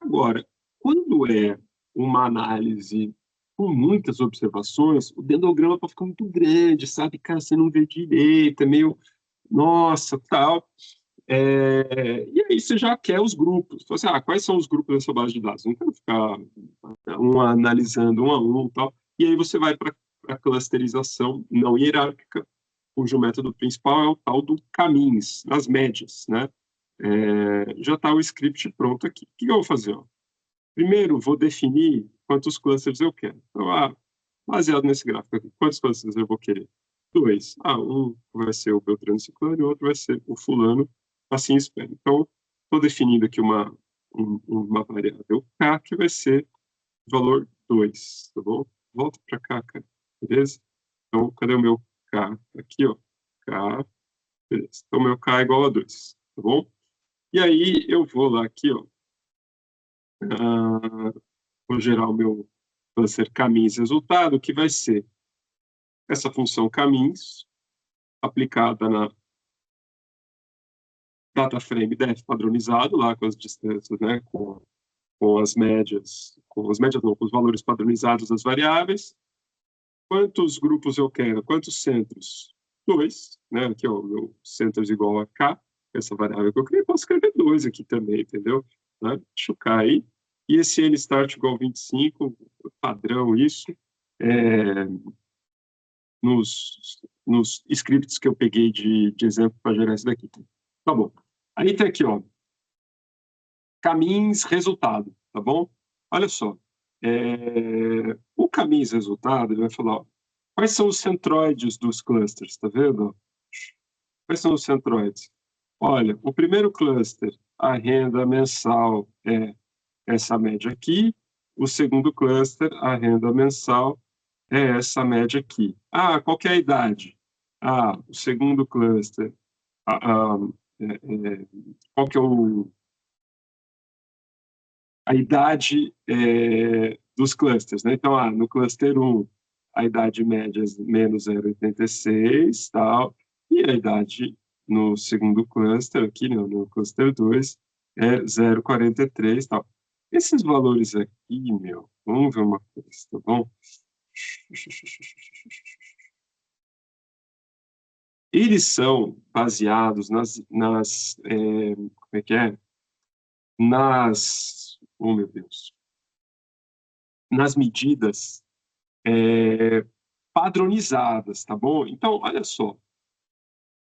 Agora, quando é uma análise com muitas observações, o dendrograma pode ficar muito grande, sabe? Cara, você não vê direito, é meio, nossa, tal. E aí você já quer os grupos. Então, assim, quais são os grupos dessa base de dados? Não quero ficar analisando um a um, tal. E aí você vai para a clusterização não hierárquica, cujo método principal é o tal do caminhos, nas médias, né? Já está o script pronto aqui. O que eu vou fazer? Ó? Primeiro, vou definir quantos clusters eu quero. Então, baseado nesse gráfico aqui, quantos clusters eu vou querer? 2. Um vai ser o Beltrano Ciclano e o outro vai ser o fulano, assim espero. Então, estou definindo aqui uma variável k que vai ser valor 2, tá bom? Volta para cá, cara, beleza? Então, cadê o meu k? Aqui, ó, k, beleza. Então, meu k é igual a 2, tá bom? E aí, eu vou lá aqui, ó, vou gerar o meu cluster caminhos resultado, que vai ser essa função caminhos, aplicada na data frame def padronizado, lá com as distâncias, né, com as médias não, com os valores padronizados das variáveis. Quantos grupos eu quero? Quantos centros? 2, né, aqui, ó, o meu centros igual a k, essa variável que eu criei, posso escrever 2 aqui também, entendeu? Né? Deixa eu cair. E esse nstart igual a 25, padrão isso, nos scripts que eu peguei de exemplo para gerar isso daqui. Tá bom. Aí tem aqui, ó, caminhos resultado, tá bom? Olha só, o caminhos resultado, ele vai falar, ó, quais são os centroides dos clusters, tá vendo? Quais são os centroides? Olha, o primeiro cluster, a renda mensal é essa média aqui, o segundo cluster, a renda mensal é essa média aqui. Qual que é a idade? O segundo cluster, qual que é a idade dos clusters, né? Então, no cluster 1, a idade média é menos 0,86, tal, e a idade no segundo cluster, aqui, no cluster 2, é 0,43, tal. Esses valores aqui, vamos ver uma coisa, tá bom? Eles são baseados como é que é? Oh meu Deus, nas medidas padronizadas, tá bom? Então, olha só,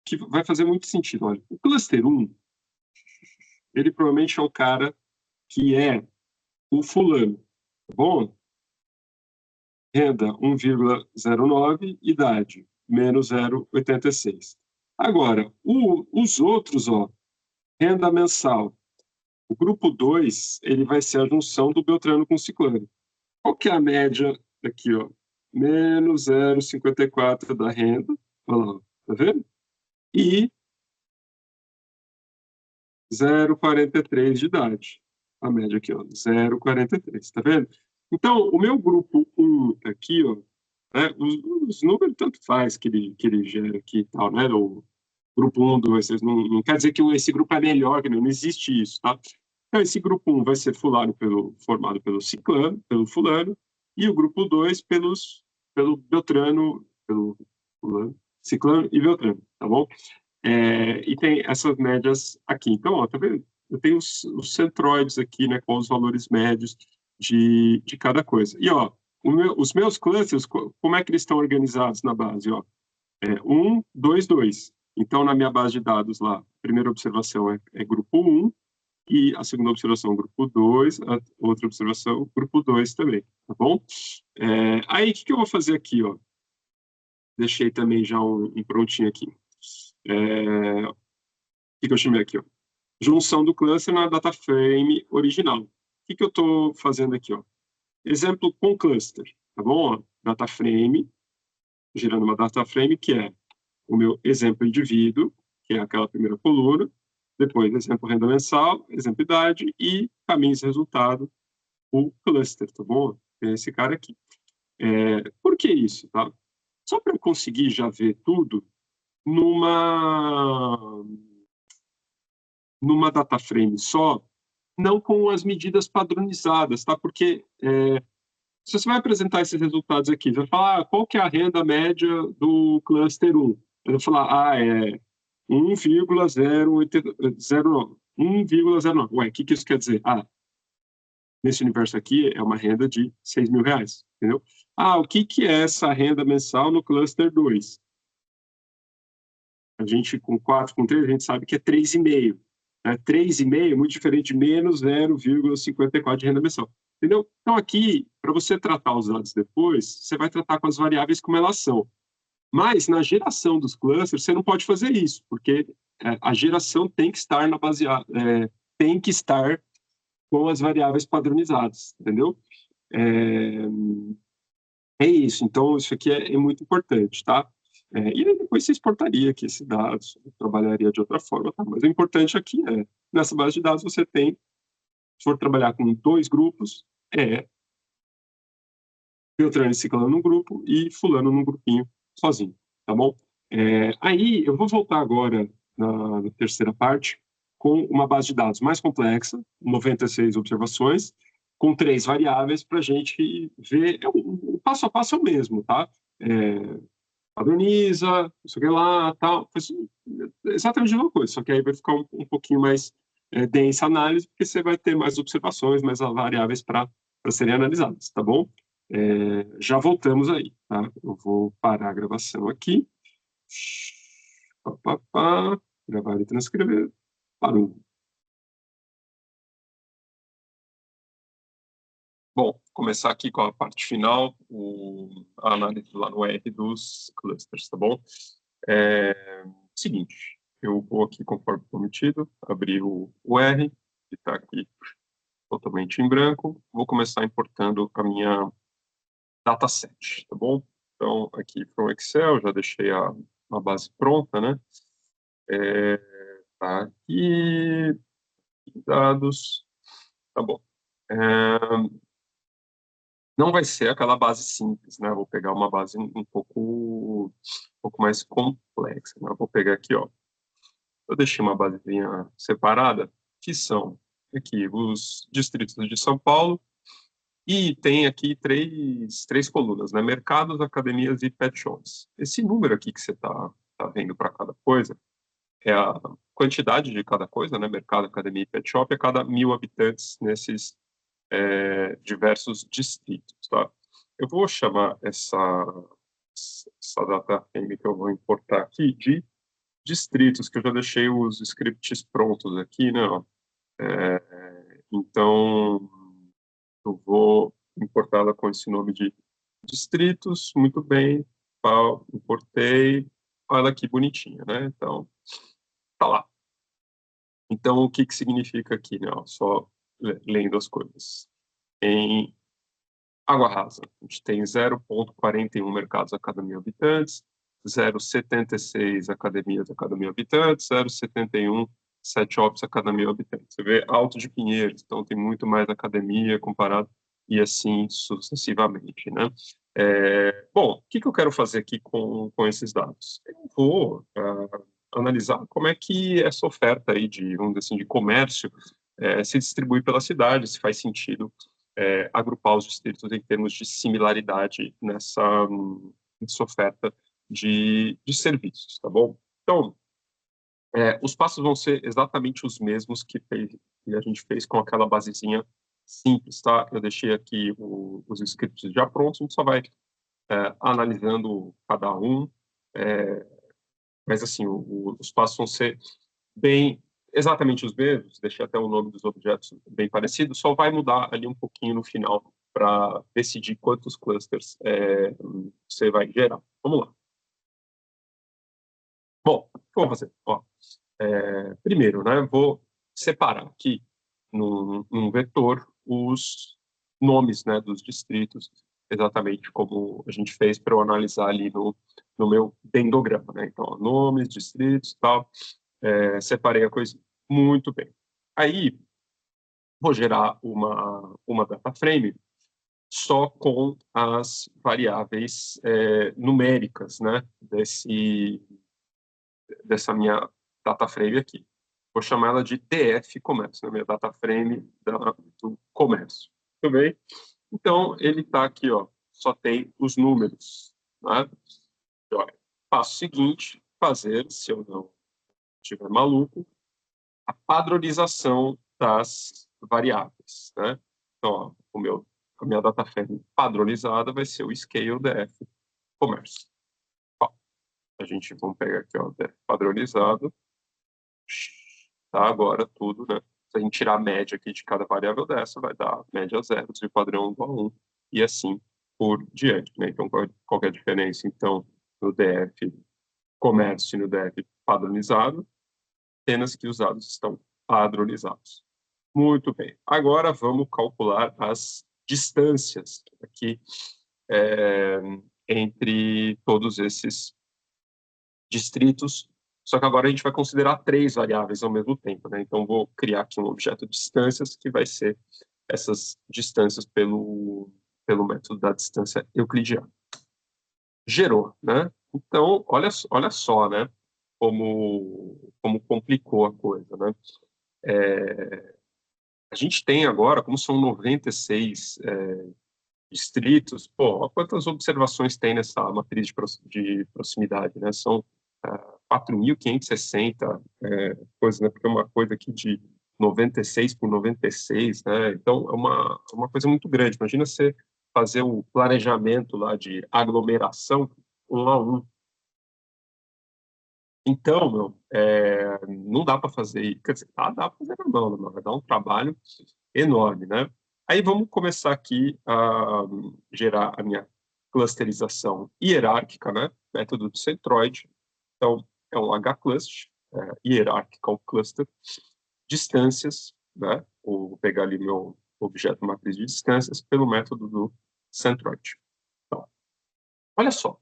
que vai fazer muito sentido. Olha, o cluster 1, ele provavelmente é o cara que é o fulano, tá bom? Renda 1,09, idade menos 0,86. Agora, os outros, ó, renda mensal, o grupo 2, ele vai ser a junção do Beltrano com o Ciclano. Qual que é a média aqui, ó? Menos 0,54 da renda, olha lá, tá vendo? E 0,43 de idade. A média aqui, ó, 0,43, tá vendo? Então, o meu grupo 1 aqui, ó, né, os números tanto faz que ele gera aqui e tal, né? O grupo 1, 2, 3, não quer dizer que esse grupo é melhor, que não existe isso, tá? Então, esse grupo 1 vai ser formado pelo ciclano, pelo fulano, e o grupo 2 pelo Beltrano, pelo fulano, ciclano e Beltrano, tá bom? E tem essas médias aqui. Então, ó, tá vendo? Eu tenho os centroides aqui, né, com os valores médios de cada coisa. E, ó, os meus clusters, como é que eles estão organizados na base? Ó, 1, 2, 2. Então, na minha base de dados lá, a primeira observação é grupo 1, e a segunda observação, grupo 2, a outra observação, grupo 2 também, tá bom? Aí, o que eu vou fazer aqui, ó? Deixei também já um prontinho aqui. O que eu chamei aqui, ó? Junção do cluster na data frame original. O que eu estou fazendo aqui, ó? Exemplo com cluster, tá bom? Ó, data frame, gerando uma data frame que é o meu exemplo indivíduo, que é aquela primeira coluna, depois exemplo renda mensal, exemplo idade e caminhos resultado, o cluster, tá bom? Tem esse cara aqui. Por que isso, tá? Só para eu conseguir já ver tudo numa data frame só, não com as medidas padronizadas, tá? Porque se você vai apresentar esses resultados aqui, você vai falar qual que é a renda média do cluster 1. Eu vou falar, é 1,09. Ué, o que isso quer dizer? Nesse universo aqui é uma renda de R$6.000, entendeu? O que é essa renda mensal no cluster 2? A gente, com 4, com 3, a gente sabe que é 3,5. 3,5 é muito diferente de menos 0,54 de renda mensal. entendeu? Então, aqui, para você tratar os dados depois, você vai tratar com as variáveis como elas são. Mas, na geração dos clusters, você não pode fazer isso, porque a geração tem que estar tem que estar com as variáveis padronizadas, entendeu? É isso, então isso aqui é muito importante, tá? E aí depois você exportaria aqui esses dados, trabalharia de outra forma, tá? Mas o importante aqui é, nessa base de dados você tem, se for trabalhar com 2 grupos, Beltrano e Ciclano num grupo e Fulano num grupinho sozinho, tá bom? Aí eu vou voltar agora na terceira parte com uma base de dados mais complexa, 96 observações, com 3 variáveis para a gente ver, o passo a passo é o mesmo, tá? Padroniza, não sei o que lá, tal, exatamente a mesma coisa, só que aí vai ficar um pouquinho mais densa a análise, porque você vai ter mais observações, mais variáveis para serem analisadas, tá bom? Já voltamos aí, tá? Eu vou parar a gravação aqui. Pá, pá, pá. Gravar e transcrever. Parou. Bom, começar aqui com a parte final, a análise lá no R dos clusters, tá bom? Seguinte, eu vou aqui, conforme prometido, abrir o R, que está aqui totalmente em branco. Vou começar importando a minha dataset, tá bom? Então, aqui para o Excel, já deixei a base pronta, né? Tá aqui, dados, tá bom. Não vai ser aquela base simples, né? Vou pegar uma base um pouco mais complexa, né? Vou pegar aqui, ó. Eu deixei uma basezinha separada, que são aqui os distritos de São Paulo, e tem aqui três colunas, né? Mercados, academias e pet shops. Esse número aqui que você tá vendo para cada coisa é a quantidade de cada coisa, né? Mercado, academia e pet shop a cada 1.000 habitantes nesses diversos distritos, tá? Eu vou chamar essa data frame que eu vou importar aqui de distritos, que eu já deixei os scripts prontos aqui, né? Então, eu vou importá-la com esse nome de distritos, muito bem, importei, olha aqui bonitinha, né? Então, tá lá. Então, o que significa aqui, né? Só lendo as coisas. Em Água Rasa, a gente tem 0,41 mercados a cada 1.000 habitantes, 0,76 academias a cada 1.000 habitantes, 0,71 set ops a cada 1.000 habitantes. Você vê Alto de Pinheiros, então tem muito mais academia comparado e assim sucessivamente, né? Bom, o que eu quero fazer aqui com esses dados? Eu vou analisar como é que essa oferta aí de, vamos dizer assim, de comércio se distribui pela cidade, se faz sentido agrupar os distritos em termos de similaridade nessa oferta de serviços, tá bom? Então, os passos vão ser exatamente os mesmos que a gente fez com aquela basezinha simples, tá? Eu deixei aqui os scripts já prontos, a gente só vai analisando cada um, mas assim, os passos vão ser exatamente os mesmos, deixei até o nome dos objetos bem parecido, só vai mudar ali um pouquinho no final para decidir quantos clusters você vai gerar. Vamos lá. Bom, o que eu vou fazer? Ó, primeiro, né, vou separar aqui num vetor os nomes, né, dos distritos, exatamente como a gente fez para eu analisar ali no meu dendograma, né? Então, ó, nomes, distritos, tal. Separei a coisa muito bem. Aí, vou gerar uma data frame só com as variáveis numéricas, né, dessa minha data frame aqui. Vou chamar ela de DF Comércio, né, minha data frame do comércio. Tudo bem? Então, ele está aqui, ó, só tem os números. Né? Então, passo seguinte, fazer, se eu não estiver maluco, a padronização das variáveis. Né? Então, ó, a minha data frame padronizada vai ser o scale DF comércio. Ó, a gente vamos pegar aqui, ó, DF padronizado. Tá agora tudo, né, Se a gente tirar a média aqui de cada variável dessa, vai dar média zero, se o padrão igual a 1, e assim por diante, né? Então, qual que é a diferença, então, no DF comércio e no DF padronizado? Apenas que os dados estão padronizados. Muito bem. Agora vamos calcular as distâncias aqui entre todos esses distritos, só que agora a gente vai considerar 3 variáveis ao mesmo tempo, né? Então, vou criar aqui um objeto de distâncias, que vai ser essas distâncias pelo método da distância euclidiana. Gerou, né? Então, olha só, né? Como complicou a coisa, né? A gente tem agora, como são 96 distritos, pô, quantas observações tem nessa matriz de proximidade, né? São 4.560 coisas, né? Porque é uma coisa aqui de 96 por 96, né? Então, é uma coisa muito grande. Imagina você fazer o planejamento lá de aglomeração 1 a 1. Então, não dá para fazer, quer dizer, dá para fazer na mão, vai dar um trabalho enorme, né? Aí vamos começar aqui a gerar a minha clusterização hierárquica, né? Método de centroide. Então, é um hclust, hierarchical cluster, distâncias, né? Vou pegar ali meu objeto matriz de distâncias pelo método do centroide. Então, olha só,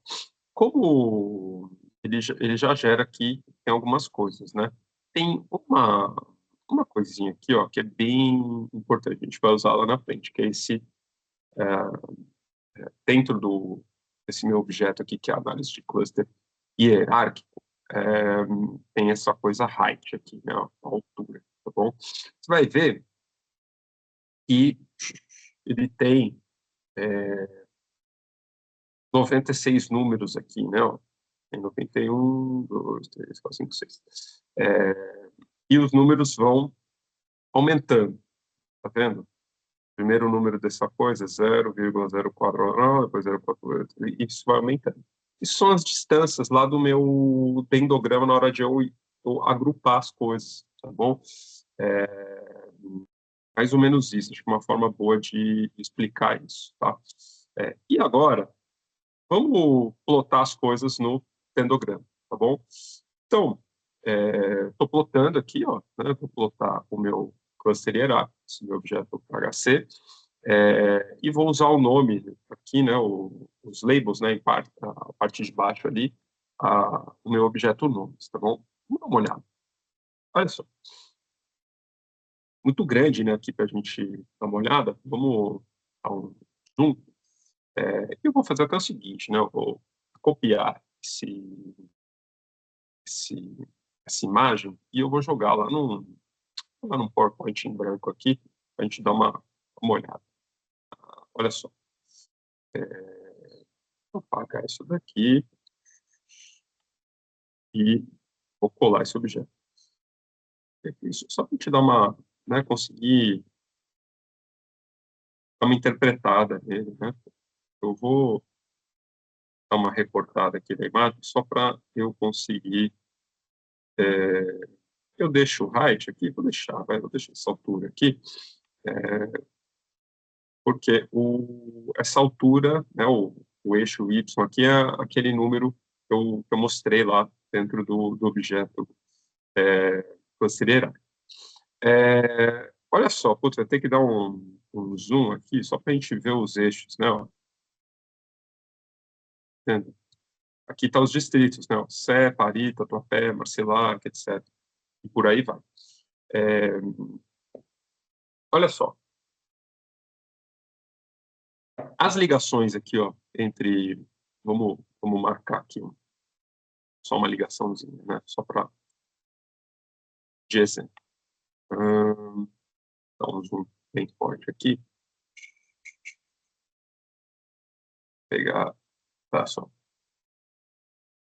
como ele já gera aqui, tem algumas coisas, né? Tem uma coisinha aqui, ó, que é bem importante, a gente vai usar lá na frente, que é esse, dentro desse meu objeto aqui, que é a análise de cluster hierárquico, tem essa coisa height aqui, né, a altura, tá bom? Você vai ver que ele tem 96 números aqui, né, ó. Tem 91, 2, 3, 4, 5, 6. E os números vão aumentando, tá vendo? O primeiro número dessa coisa é 0,04, depois 0,4, e isso vai aumentando. Isso são as distâncias lá do meu dendograma na hora de eu agrupar as coisas, tá bom? Mais ou menos isso, acho que é uma forma boa de explicar isso, tá? E agora, vamos plotar as coisas no dendograma, tá bom? Então, estou plotando aqui, ó, né? Vou plotar o meu cluster hierárquico, esse meu objeto HC, e vou usar o nome aqui, né? Os labels, né? A parte de baixo ali, o meu objeto nomes, tá bom? Vamos dar uma olhada. Olha só. Muito grande, né? Aqui para a gente dar uma olhada. Vamos dar um zoom. Eu vou fazer até o seguinte, né? Eu vou copiar essa imagem e eu vou jogar lá num PowerPoint em branco aqui, para a gente dar uma olhada. Olha só. Vou apagar isso daqui e vou colar esse objeto. Isso só para a gente dar uma, né, conseguir dar uma interpretada nele, né? Eu vou dar uma recortada aqui da imagem só para eu conseguir. Eu deixo o height aqui, vou deixar essa altura aqui, porque essa altura, né, o eixo Y aqui é aquele número que eu mostrei lá dentro do objeto considerar. Olha só, putz, vai ter que dar um zoom aqui só para a gente ver os eixos, né? Ó. Aqui estão os distritos, né? Ó, Sé, Paris, Tatuapé, Marcilac, etc. E por aí vai. Olha só. As ligações aqui, ó, entre... Vamos marcar aqui só uma ligaçãozinha, né? Só para... de exemplo. Dá um zoom bem forte aqui. Pegar... Tá, só.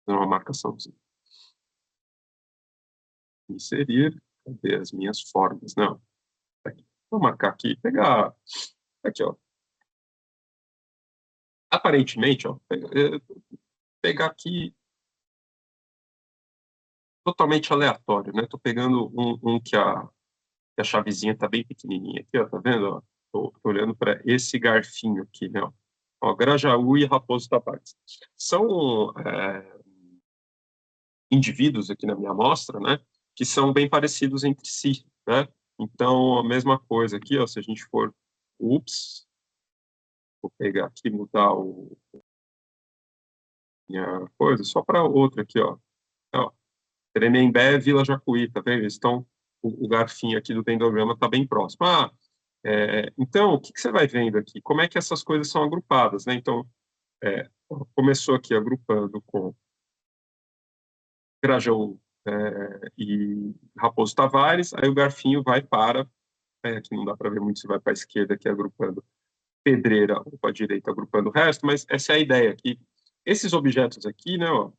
Fazer uma marcaçãozinha. Inserir. Cadê as minhas formas? Não. Aqui. Vou marcar aqui. Pegar... Aqui, ó. Aparentemente, ó. Pegar aqui totalmente aleatório, né? Estou pegando um que a a chavezinha está bem pequenininha aqui, ó, tá vendo? Estou olhando para esse garfinho aqui, né? Ó, Grajaú e Raposo Tavares. São indivíduos aqui na minha amostra, né? Que são bem parecidos entre si, né? Então, a mesma coisa aqui, ó, se a gente for... Ups! Vou pegar aqui e mudar minha coisa, só para outra aqui, ó. Tremembé, Vila Jacuí, tá vendo? Eles estão, o garfinho aqui do dendrograma está bem próximo. Então, o que você vai vendo aqui? Como é que essas coisas são agrupadas, né? Então, começou aqui agrupando com Grajaú e Raposo Tavares, aí o garfinho vai para, aqui não dá para ver muito se vai para a esquerda aqui agrupando Pedreira ou para a direita agrupando o resto, mas essa é a ideia aqui. Esses objetos aqui, né, ó,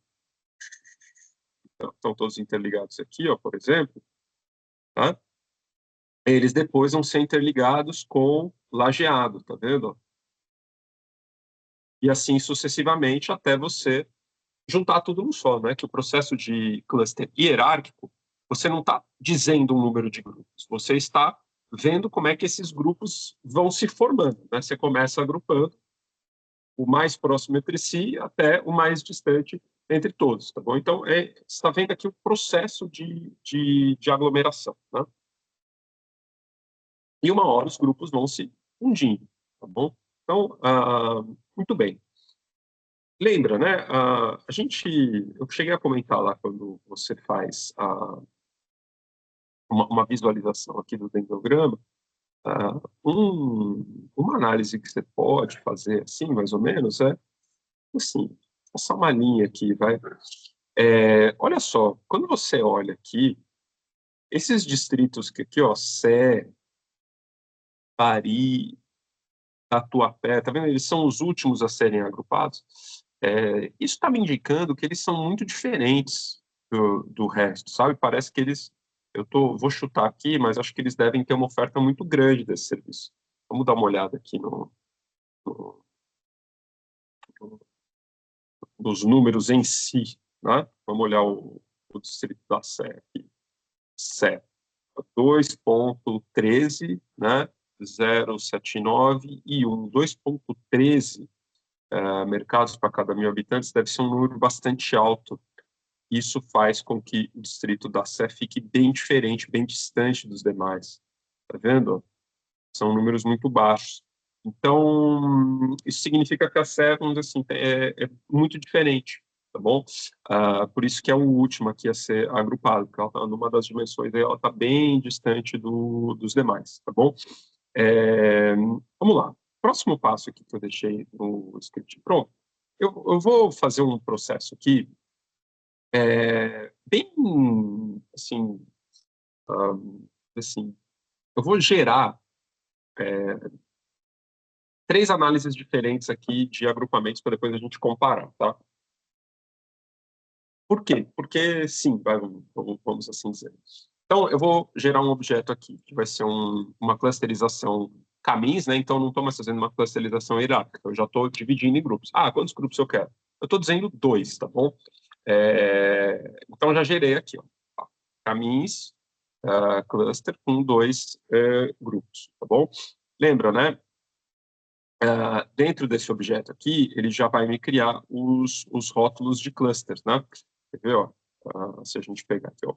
estão todos interligados aqui, ó, por exemplo, tá? Eles depois vão ser interligados com lajeado, tá vendo? E assim sucessivamente até você juntar tudo no só, né? Que o processo de cluster hierárquico, você não está dizendo um número de grupos, você está vendo como é que esses grupos vão se formando, né? Você começa agrupando o mais próximo entre si até o mais distante entre todos, tá bom? Então, você está vendo aqui o processo de aglomeração, né? E uma hora os grupos vão se fundindo, tá bom? Então, muito bem. Lembra, né? Eu cheguei a comentar lá quando você faz uma visualização aqui do dendrograma, uma análise que você pode fazer, assim, mais ou menos, assim, passar uma linha aqui, vai. Olha só, quando você olha aqui, esses distritos que aqui, ó, Sé, Pari, Tatuapé, tá vendo? Eles são os últimos a serem agrupados. Isso está me indicando que eles são muito diferentes do resto, sabe? Parece que eles... vou chutar aqui, mas acho que eles devem ter uma oferta muito grande desse serviço. Vamos dar uma olhada aqui nos números em si, né? Vamos olhar o distrito da Sé aqui. Sé, 2,13, né? 0,79 e 1. 2,13 mercados para cada 1.000 habitantes deve ser um número bastante alto. Isso faz com que o distrito da Sé fique bem diferente, bem distante dos demais. Tá vendo? São números muito baixos. Então, isso significa que a Sé, vamos dizer assim, é muito diferente, tá bom? Por isso que é o último aqui a ser agrupado, porque ela está numa das dimensões aí, ela está bem distante dos demais, tá bom? Vamos lá. Próximo passo aqui que eu deixei no script pronto. Eu vou fazer um processo aqui bem, assim, assim, eu vou gerar 3 análises diferentes aqui de agrupamentos para depois a gente comparar, tá? Por quê? Porque, sim, vamos assim dizer. Então, eu vou gerar um objeto aqui, que vai ser uma clusterização caminhos, né? Então, eu não estou mais fazendo uma clusterização hierárquica, eu já estou dividindo em grupos. Quantos grupos eu quero? Eu estou dizendo 2, tá bom? Então, eu já gerei aqui, ó, caminhos, cluster com 2 grupos, tá bom? Lembra, né? Dentro desse objeto aqui, ele já vai me criar os rótulos de clusters, né? Quer ver, ó? Se a gente pegar aqui, ó,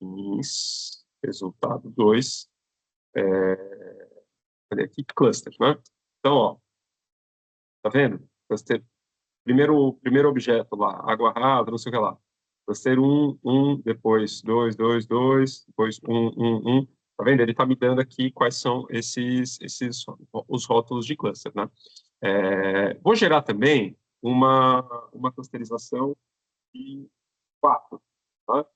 caminhos, resultado 2, cadê aqui? Clusters, né? Então, ó, tá vendo? Cluster, primeiro objeto lá, água rasa, não sei o que lá. Cluster 1, 1, depois 2, 2, 2, depois 1, 1, 1. Tá vendo? Ele está me dando aqui quais são os rótulos de cluster, né? Vou gerar também uma clusterização de 4, tá?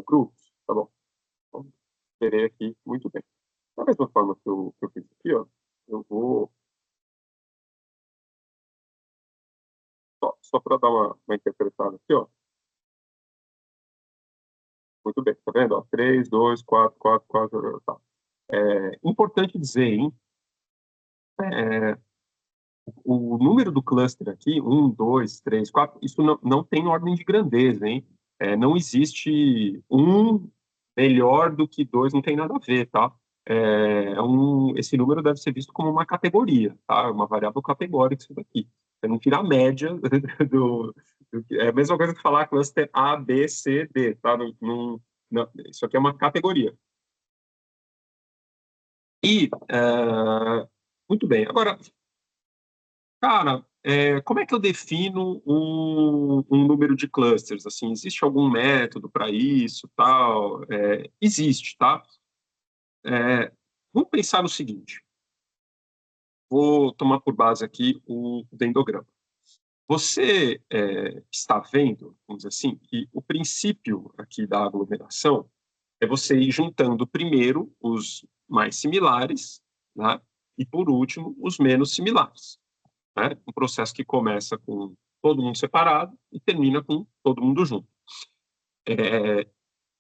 Grupos, tá bom? Então, gerei aqui muito bem. Da mesma forma que eu fiz aqui, ó, eu vou só para dar uma interpretada aqui, ó. Muito bem, tá vendo? Ó, 3, 2, 4, 4, 4, tá. Importante dizer, hein? O número do cluster aqui, 1, 2, 3, 4, isso não tem ordem de grandeza, hein? Não existe um melhor do que dois, não tem nada a ver, tá? Esse número deve ser visto como uma categoria, tá? Uma variável categórica isso daqui. Você não tira a média é a mesma coisa que falar cluster A, B, C, D, tá? Não, isso aqui é uma categoria. E, muito bem. Agora, cara, como é que eu defino um número de clusters? Assim, existe algum método para isso, tal? Existe, tá? Vamos pensar no seguinte. Vou tomar por base aqui o dendrograma. Você está vendo, vamos dizer assim, que o princípio aqui da aglomeração é você ir juntando primeiro os mais similares, né? E por último, os menos similares. Né? Um processo que começa com todo mundo separado e termina com todo mundo junto.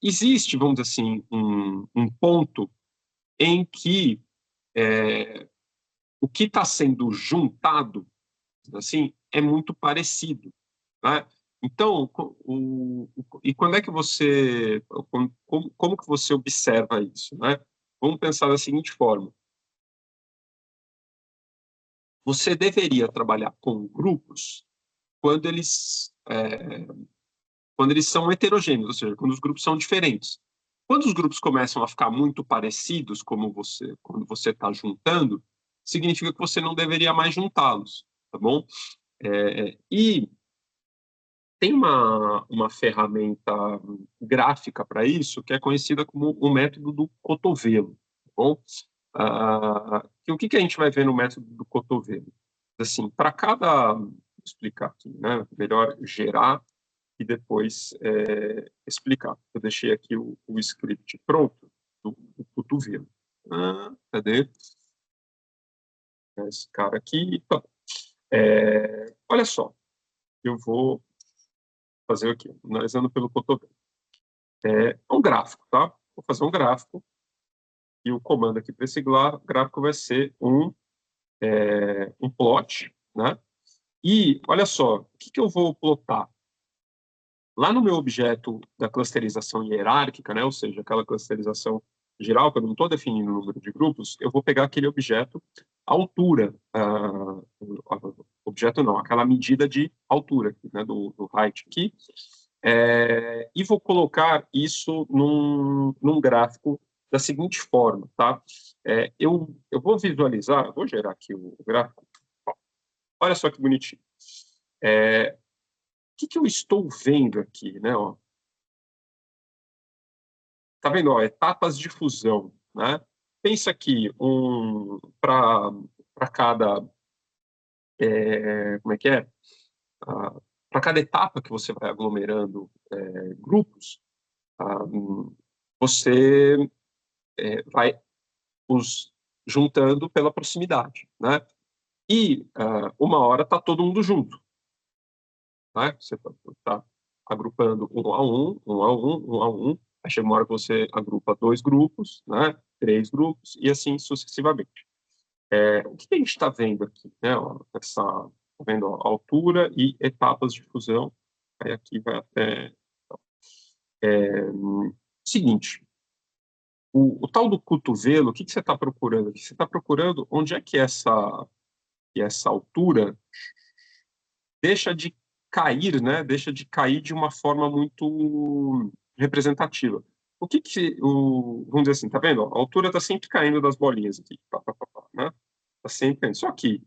Existe, vamos dizer assim, um ponto em que o que está sendo juntado, assim, é muito parecido, né? Então, e quando é que você, como que você observa isso, né? Vamos pensar da seguinte forma: você deveria trabalhar com grupos quando eles são heterogêneos, ou seja, quando os grupos são diferentes. Quando os grupos começam a ficar muito parecidos, quando você está juntando, significa que você não deveria mais juntá-los, tá bom? E tem uma ferramenta gráfica para isso, que é conhecida como o método do cotovelo, tá bom? E o que a gente vai ver no método do cotovelo? Assim, para cada... Vou explicar aqui, né? Melhor gerar e depois explicar. Eu deixei aqui o script pronto do cotovelo. Cadê? Esse cara aqui. Então, olha só, eu vou fazer aqui, analisando pelo cotovelo. É um gráfico, tá? Vou fazer um gráfico e o comando aqui para esse gráfico vai ser um plot, né? E olha só, o que eu vou plotar? Lá no meu objeto da clusterização hierárquica, né, ou seja, aquela clusterização geral, que eu não estou definindo o número de grupos, eu vou pegar aquele objeto, altura, objeto não, aquela medida de altura aqui, né, do height aqui, e vou colocar isso num gráfico da seguinte forma, tá? Eu vou visualizar, vou gerar aqui o gráfico. Olha só que bonitinho. O que eu estou vendo aqui, né? Ó? Tá vendo? Ó, etapas de fusão, né? Pensa aqui, para cada, como é que é? Para cada etapa que você vai aglomerando grupos, você vai os juntando pela proximidade, né? E uma hora está todo mundo junto, né? Você está agrupando um a um, um a um, um a um. Aí chega uma hora que você agrupa 2 grupos, né? 3 grupos e assim sucessivamente. O que a gente está vendo aqui, né? Ó, tá vendo, ó, altura e etapas de fusão. Aí aqui vai até seguinte. O tal do cotovelo, o que você está procurando aqui? Você está procurando onde é que essa altura deixa de cair, né? Deixa de cair de uma forma muito representativa. Vamos dizer assim, tá vendo? A altura está sempre caindo das bolinhas aqui, né? Tá sempre caindo. Só que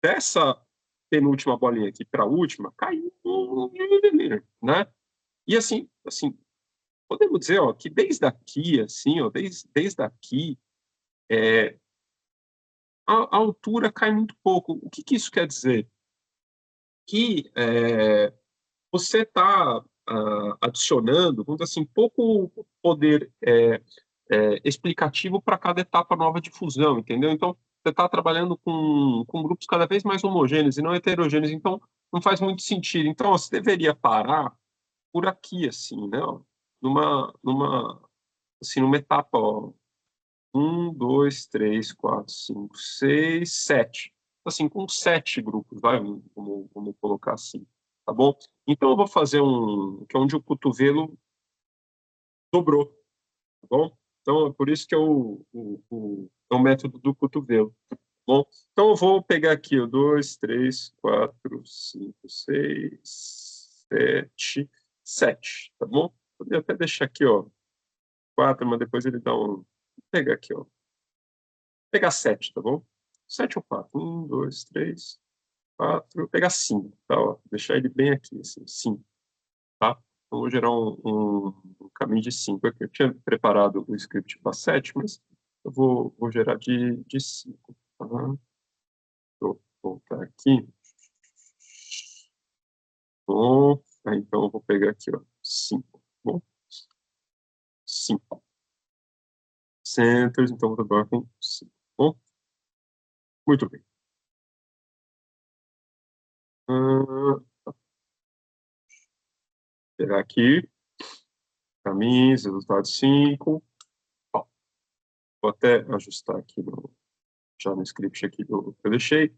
dessa penúltima bolinha aqui para a última, caiu, né? E assim, podemos dizer, ó, que desde aqui, assim, ó, desde aqui, a altura cai muito pouco. O que isso quer dizer? Que você está adicionando, vamos dizer assim, pouco poder explicativo para cada etapa nova de fusão, entendeu? Então, você está trabalhando com grupos cada vez mais homogêneos e não heterogêneos, então não faz muito sentido. Então, você deveria parar por aqui, assim, né? Ó, numa etapa, ó, 1, 2, 3, 4, 5, 6, 7. Assim, com 7 grupos, vai, vamos colocar assim. tá bom? Então, eu vou fazer que é onde o cotovelo dobrou, tá bom? Então, é por isso que é é o método do cotovelo, tá bom? Então, eu vou pegar aqui o 2, 3, 4, 5, 6, 7, 7, tá bom? Poderia até deixar aqui, ó, 4, mas depois ele dá um... Vou pegar aqui, ó. Vou pegar 7, tá bom? 7 ou 4? 1, 2, 3, 4. Vou pegar 5, tá? Ó. Deixar ele bem aqui, assim, 5, tá? Então, vou gerar um caminho de 5 aqui. Eu tinha preparado o script para 7, mas eu vou gerar de 5, tá? Vou voltar aqui. Bom, então eu vou pegar aqui, ó, 5, bom? 5. Centers, então vou trabalhar com 5, bom? Muito bem. Pegar aqui, caminhos, resultado 5. Ó, vou até ajustar aqui já no script aqui que eu deixei.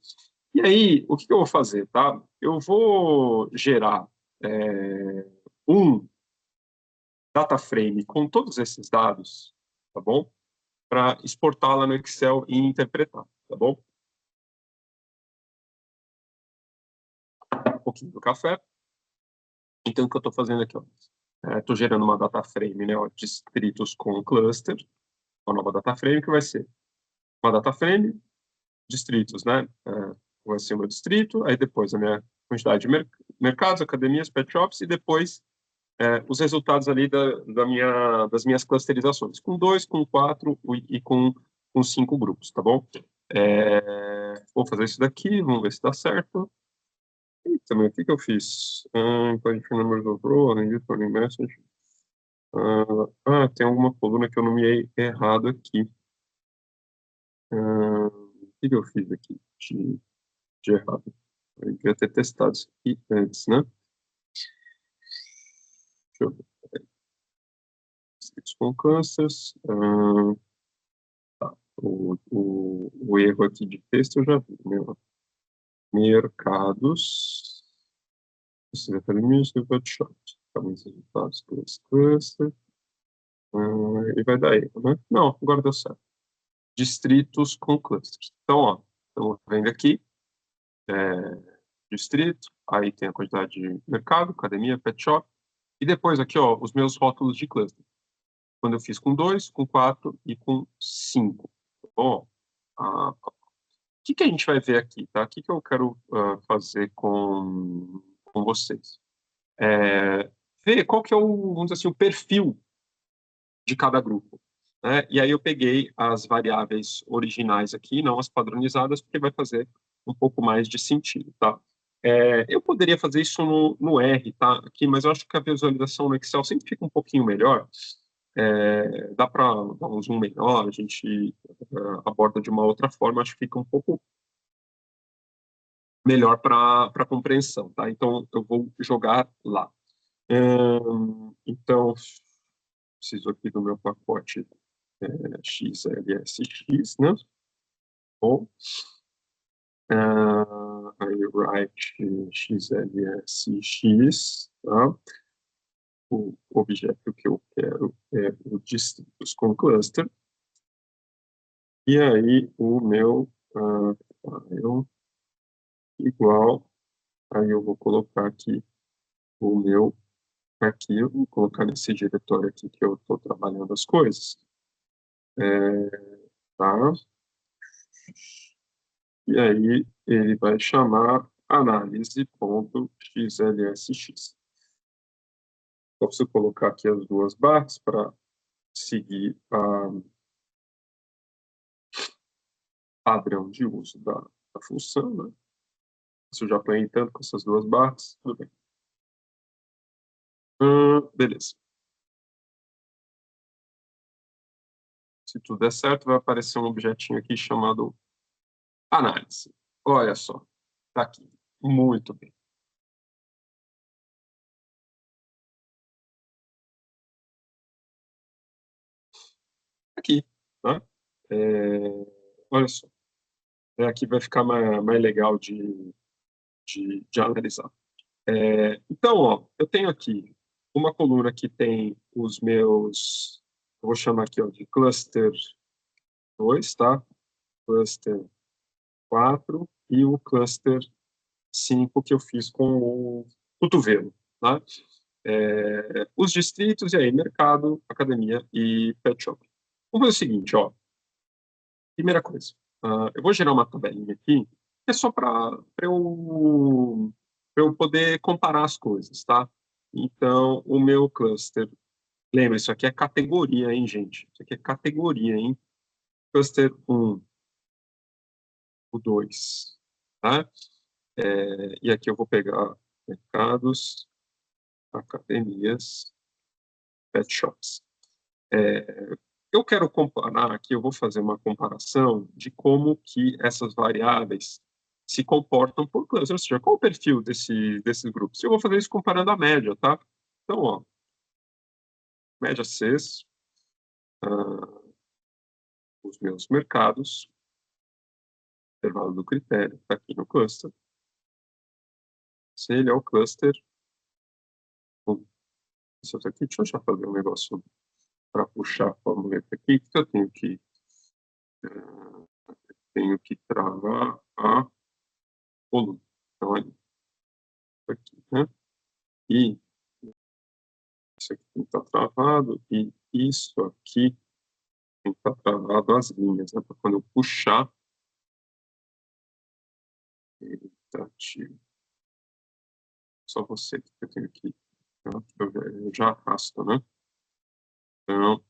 E aí, o que eu vou fazer, tá? Eu vou gerar um data frame com todos esses dados, tá bom? Para exportar lá no Excel e interpretar, tá bom? Um pouquinho do café. Então, o que eu estou fazendo aqui, ó? Estou gerando uma data frame, né? Ó, distritos com cluster, uma nova data frame que vai ser uma data frame, distritos, né? Vai ser o meu distrito, aí depois a minha quantidade de mercados, academias, pet shops, e depois os resultados ali das minhas clusterizações, com 2, com 4 e com 5 grupos, tá bom? Vou fazer isso daqui, vamos ver se dá certo. E também, o que eu fiz? Pode numbers of row, running message. Tem alguma coluna que eu nomeei errado aqui. O que eu fiz aqui de errado? Eu devia ter testado isso aqui antes, né? Deixa eu ver. Scripts com clusters. Tá. O erro aqui de texto eu já vi, né? Mercados. Precisa fazer music, workshop. Caminhos resultados, cluster. E vai dar erro, né? Não, agora deu certo. Distritos com clusters. Então, ó, estamos vendo aqui, distrito, aí tem a quantidade de mercado, academia, pet shop, e depois aqui, ó, os meus rótulos de cluster. Quando eu fiz com 2, com 4 e com 5. Bom, o que a gente vai ver aqui, tá? O que eu quero fazer com vocês? Ver qual que é vamos dizer assim, o perfil de cada grupo, né? E aí eu peguei as variáveis originais aqui, não as padronizadas, porque vai fazer um pouco mais de sentido, tá? Eu poderia fazer isso no R, tá? Aqui, mas eu acho que a visualização no Excel sempre fica um pouquinho melhor. Dá para dar um zoom melhor, a gente aborda de uma outra forma, acho que fica um pouco melhor para compreensão, tá? Então, eu vou jogar lá. Então, preciso aqui do meu pacote XLSX, né? Bom, aí write XLSX, tá? O objeto que eu quero é o distritos com cluster. E aí o meu file igual, aí eu vou colocar aqui o meu arquivo, vou colocar nesse diretório aqui que eu estou trabalhando as coisas. Tá? E aí ele vai chamar análise.xlsx. Então, preciso colocar aqui as duas barras para seguir a padrão de uso da função, né? Se eu já estou entrando com essas duas barras, tudo bem. Beleza. Se tudo der certo, vai aparecer um objetinho aqui chamado análise. Olha só, está aqui. Muito bem. Aqui, né? Olha só. Aqui vai ficar mais legal de analisar. Então, ó, eu tenho aqui uma coluna que tem os meus, eu vou chamar aqui ó, de cluster 2, tá? Cluster 4 e o cluster 5 que eu fiz com o cotovelo, tá? Os distritos, e aí, mercado, academia e pet shop. Vamos fazer o seguinte, ó. Primeira coisa, eu vou gerar uma tabelinha aqui, que é só para eu poder comparar as coisas, tá? Então, o meu cluster, lembra, isso aqui é categoria, hein, gente? Isso aqui é categoria, hein? Cluster 1, o 2, tá? E aqui eu vou pegar mercados, academias, pet shops. Eu quero comparar aqui, eu vou fazer uma comparação de como que essas variáveis se comportam por cluster, ou seja, qual o perfil desses grupos. Eu vou fazer isso comparando a média, tá? Então, ó, média CES, os meus mercados, intervalo do critério, está aqui no cluster. Se ele é o cluster, isso aqui, deixa eu já fazer um negócio para puxar a fórmula aqui, que eu tenho que travar a coluna. Então, ali, aqui, né? E isso aqui tem que estar travado, e isso aqui tem que estar travado as linhas, né? Para quando eu puxar, ele está ativo. Só você que eu tenho aqui. Eu já arrasto, né? Então,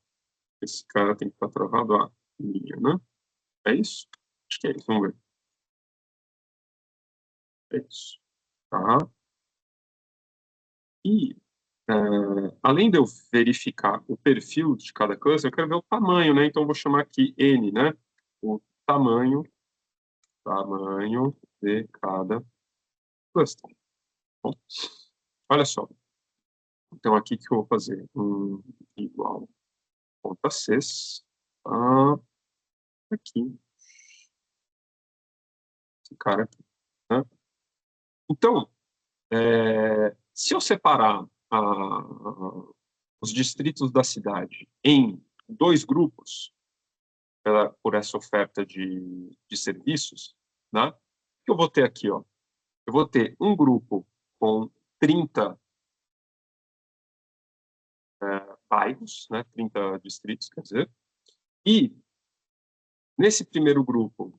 esse cara tem que estar travado a linha, né? É isso? Acho que é isso, vamos ver. É isso. Tá? E, além de eu verificar o perfil de cada cluster, eu quero ver o tamanho, né? Então, eu vou chamar aqui N, né? O tamanho de cada cluster. Bom, olha só. Então, aqui que eu vou fazer igual conta CES, aqui, esse cara aqui, né? Então, se eu separar os distritos da cidade em dois grupos, por essa oferta de serviços, né? O que eu vou ter aqui, ó? Eu vou ter um grupo com 30 bairros, né? 30 distritos, quer dizer, e nesse primeiro grupo,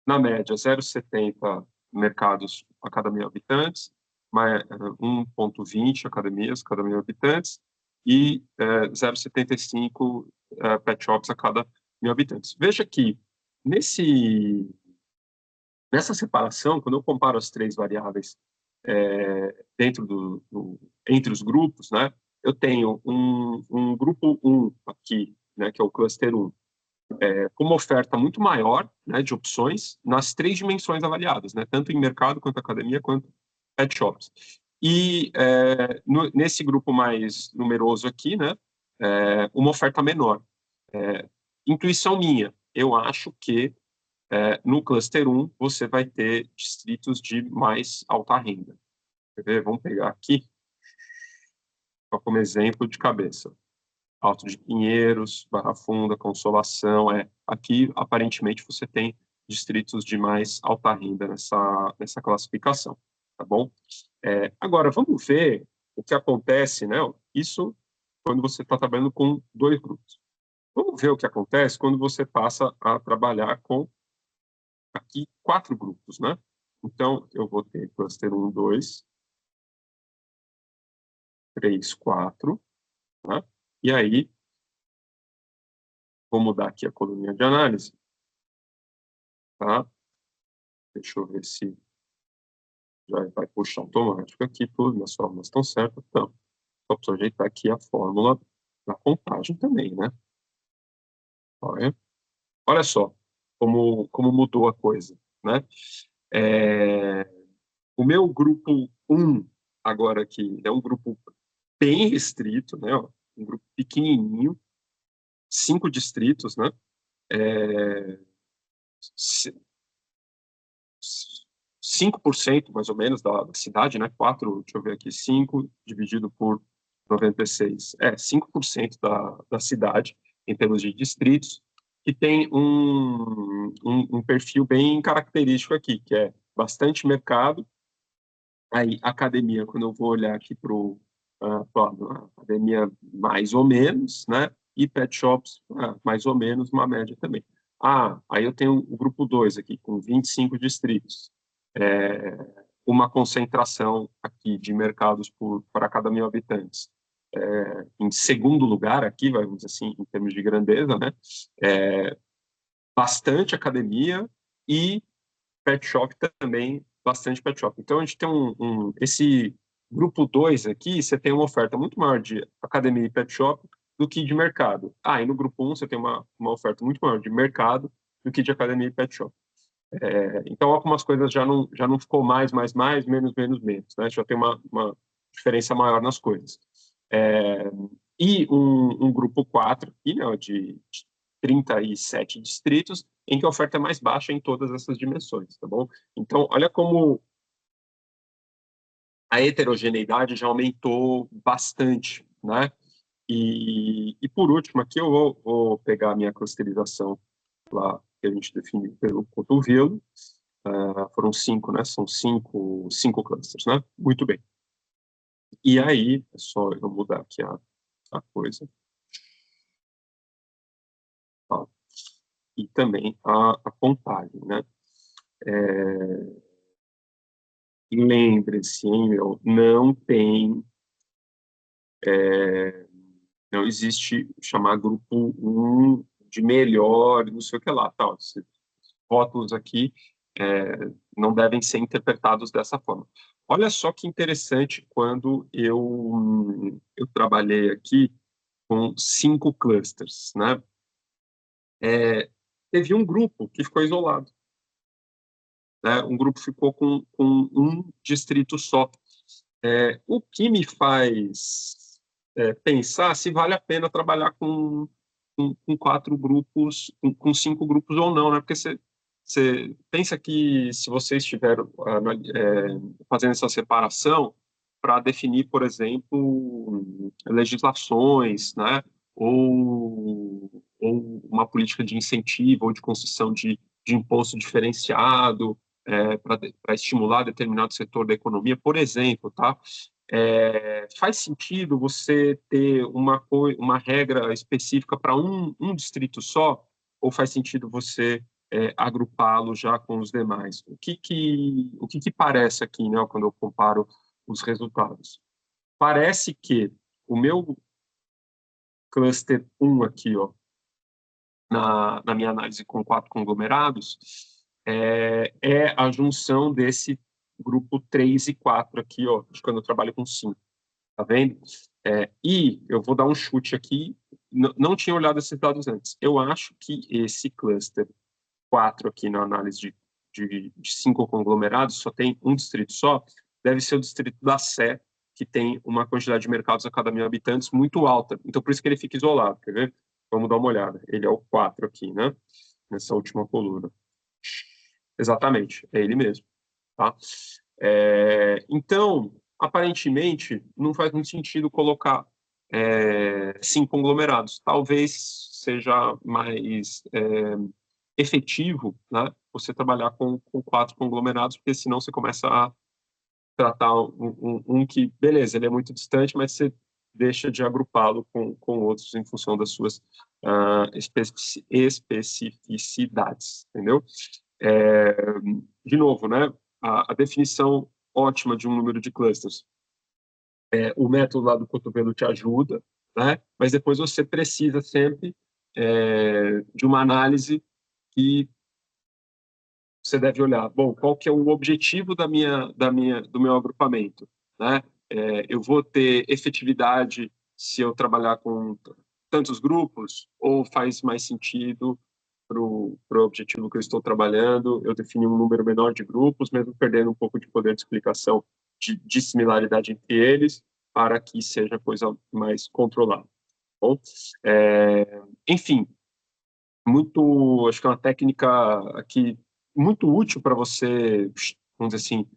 na média, 0,70 mercados a cada 1.000 habitantes, 1,20 academias a cada 1.000 habitantes e 0,75 pet shops a cada 1.000 habitantes. Veja que nessa separação, quando eu comparo as três variáveis entre os grupos, né, eu tenho um grupo 1 aqui, né, que é o cluster 1, com uma oferta muito maior, né, de opções nas três dimensões avaliadas, né, tanto em mercado, quanto academia, quanto pet shops. E nesse grupo mais numeroso aqui, né, uma oferta menor. Intuição minha, eu acho que no cluster 1 você vai ter distritos de mais alta renda. Quer ver? Vamos pegar aqui, como exemplo de cabeça. Alto de Pinheiros, Barra Funda, Consolação. Aqui, aparentemente, você tem distritos de mais alta renda nessa classificação, tá bom? Agora, vamos ver o que acontece, né? Isso quando você está trabalhando com dois grupos. Vamos ver o que acontece quando você passa a trabalhar com aqui 4 grupos, né? Então, eu vou ter cluster 1, 2, 3, 4, né? E aí, vou mudar aqui a coluninha de análise, tá? Deixa eu ver se já vai puxar automático aqui, tudo, as fórmulas estão certas. Então, só preciso ajeitar aqui a fórmula da contagem também, né? Olha só como mudou a coisa, né? O meu grupo 1, agora aqui, é um grupo bem restrito, né? Um grupo pequenininho, 5 distritos, né? Se, 5% mais ou menos da cidade, né? 4, deixa eu ver aqui, 5 dividido por 96, 5% da cidade, em termos de distritos, que tem um perfil bem característico aqui, que é bastante mercado, aí academia, quando eu vou olhar aqui para a academia mais ou menos, né? E pet shops, mais ou menos, uma média também. Aí eu tenho o grupo 2 aqui, com 25 distritos. Uma concentração aqui de mercados para cada 1.000 habitantes. Em segundo lugar aqui, vamos dizer assim, em termos de grandeza, né? Bastante academia e pet shop também, bastante pet shop. Então, a gente tem esse grupo 2 aqui, você tem uma oferta muito maior de academia e pet shop do que de mercado. E no grupo 1 você tem uma oferta muito maior de mercado do que de academia e pet shop. Então, algumas coisas já não ficou mais, menos, menos, né? Já tem uma diferença maior nas coisas. E um grupo 4 aqui, né, de 37 distritos, em que a oferta é mais baixa em todas essas dimensões, tá bom? Então, olha como a heterogeneidade já aumentou bastante, né? E por último, aqui eu vou pegar a minha clusterização lá, que a gente definiu pelo cotovelo. Foram 5, né? São cinco clusters, né? Muito bem. E aí, é só eu mudar aqui a coisa. Tá? E também a contagem, né? Lembre-se, hein, meu, não existe chamar grupo 1 de melhor, não sei o que lá, tal. Rótulos aqui não devem ser interpretados dessa forma. Olha só que interessante quando eu trabalhei aqui com 5 clusters, né? Teve um grupo que ficou isolado, né? Um grupo ficou com um distrito só. O que me faz pensar se vale a pena trabalhar com 4 grupos, com 5 grupos ou não, né? Porque você pensa que se você estiver fazendo essa separação para definir, por exemplo, legislações, né? Ou uma política de incentivo ou de concessão de imposto diferenciado para estimular determinado setor da economia, por exemplo, tá? Faz sentido você ter uma regra específica para um distrito só, ou faz sentido você agrupá-lo já com os demais? O que parece aqui, né, quando eu comparo os resultados? Parece que o meu cluster 1 aqui, ó, na minha análise com 4 conglomerados, é a junção desse grupo 3 e 4 aqui, ó, de quando eu trabalho com 5. Tá vendo? E eu vou dar um chute aqui, não tinha olhado esses dados antes. Eu acho que esse cluster 4 aqui na análise de 5 conglomerados, só tem um distrito só, deve ser o distrito da Sé, que tem uma quantidade de mercados a cada 1.000 habitantes muito alta. Então, por isso que ele fica isolado, quer ver? Vamos dar uma olhada. Ele é o 4 aqui, né? Nessa última coluna. Exatamente, é ele mesmo. Tá? Então, aparentemente, não faz muito sentido colocar 5 conglomerados. Talvez seja mais efetivo, né, você trabalhar com 4 conglomerados, porque senão você começa a tratar que, beleza, ele é muito distante, mas você deixa de agrupá-lo com outros em função das suas especificidades, entendeu? De novo, né, a definição ótima de um número de clusters. O método lá do cotovelo te ajuda, né, mas depois você precisa sempre de uma análise que você deve olhar, bom, qual que é o objetivo do meu agrupamento, né? Eu vou ter efetividade se eu trabalhar com tantos grupos, ou faz mais sentido para o objetivo que eu estou trabalhando, eu definir um número menor de grupos, mesmo perdendo um pouco de poder de explicação de similaridade entre eles, para que seja coisa mais controlada. Bom, enfim, acho que é uma técnica aqui muito útil para você vamos dizer assim,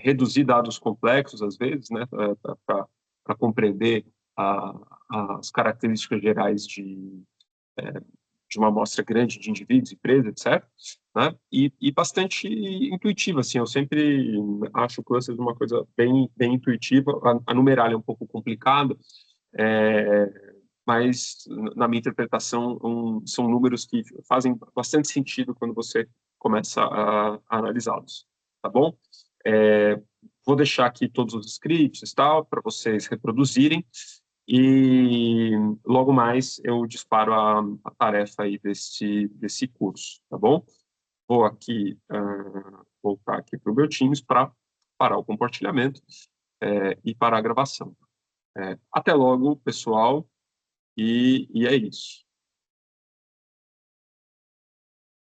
reduzir dados complexos, às vezes, né, para compreender as características gerais de uma amostra grande de indivíduos, empresas, etc. Né? E bastante intuitiva, assim, eu sempre acho o Clusters uma coisa bem intuitiva, a numeralha é um pouco complicada, mas na minha interpretação são números que fazem bastante sentido quando você começa a analisá-los, tá bom? Vou deixar aqui todos os scripts tal para vocês reproduzirem e logo mais eu disparo a tarefa aí desse curso, tá bom? Vou aqui voltar aqui para o meu Teams para parar o compartilhamento e parar a gravação. Até logo, pessoal, e é isso.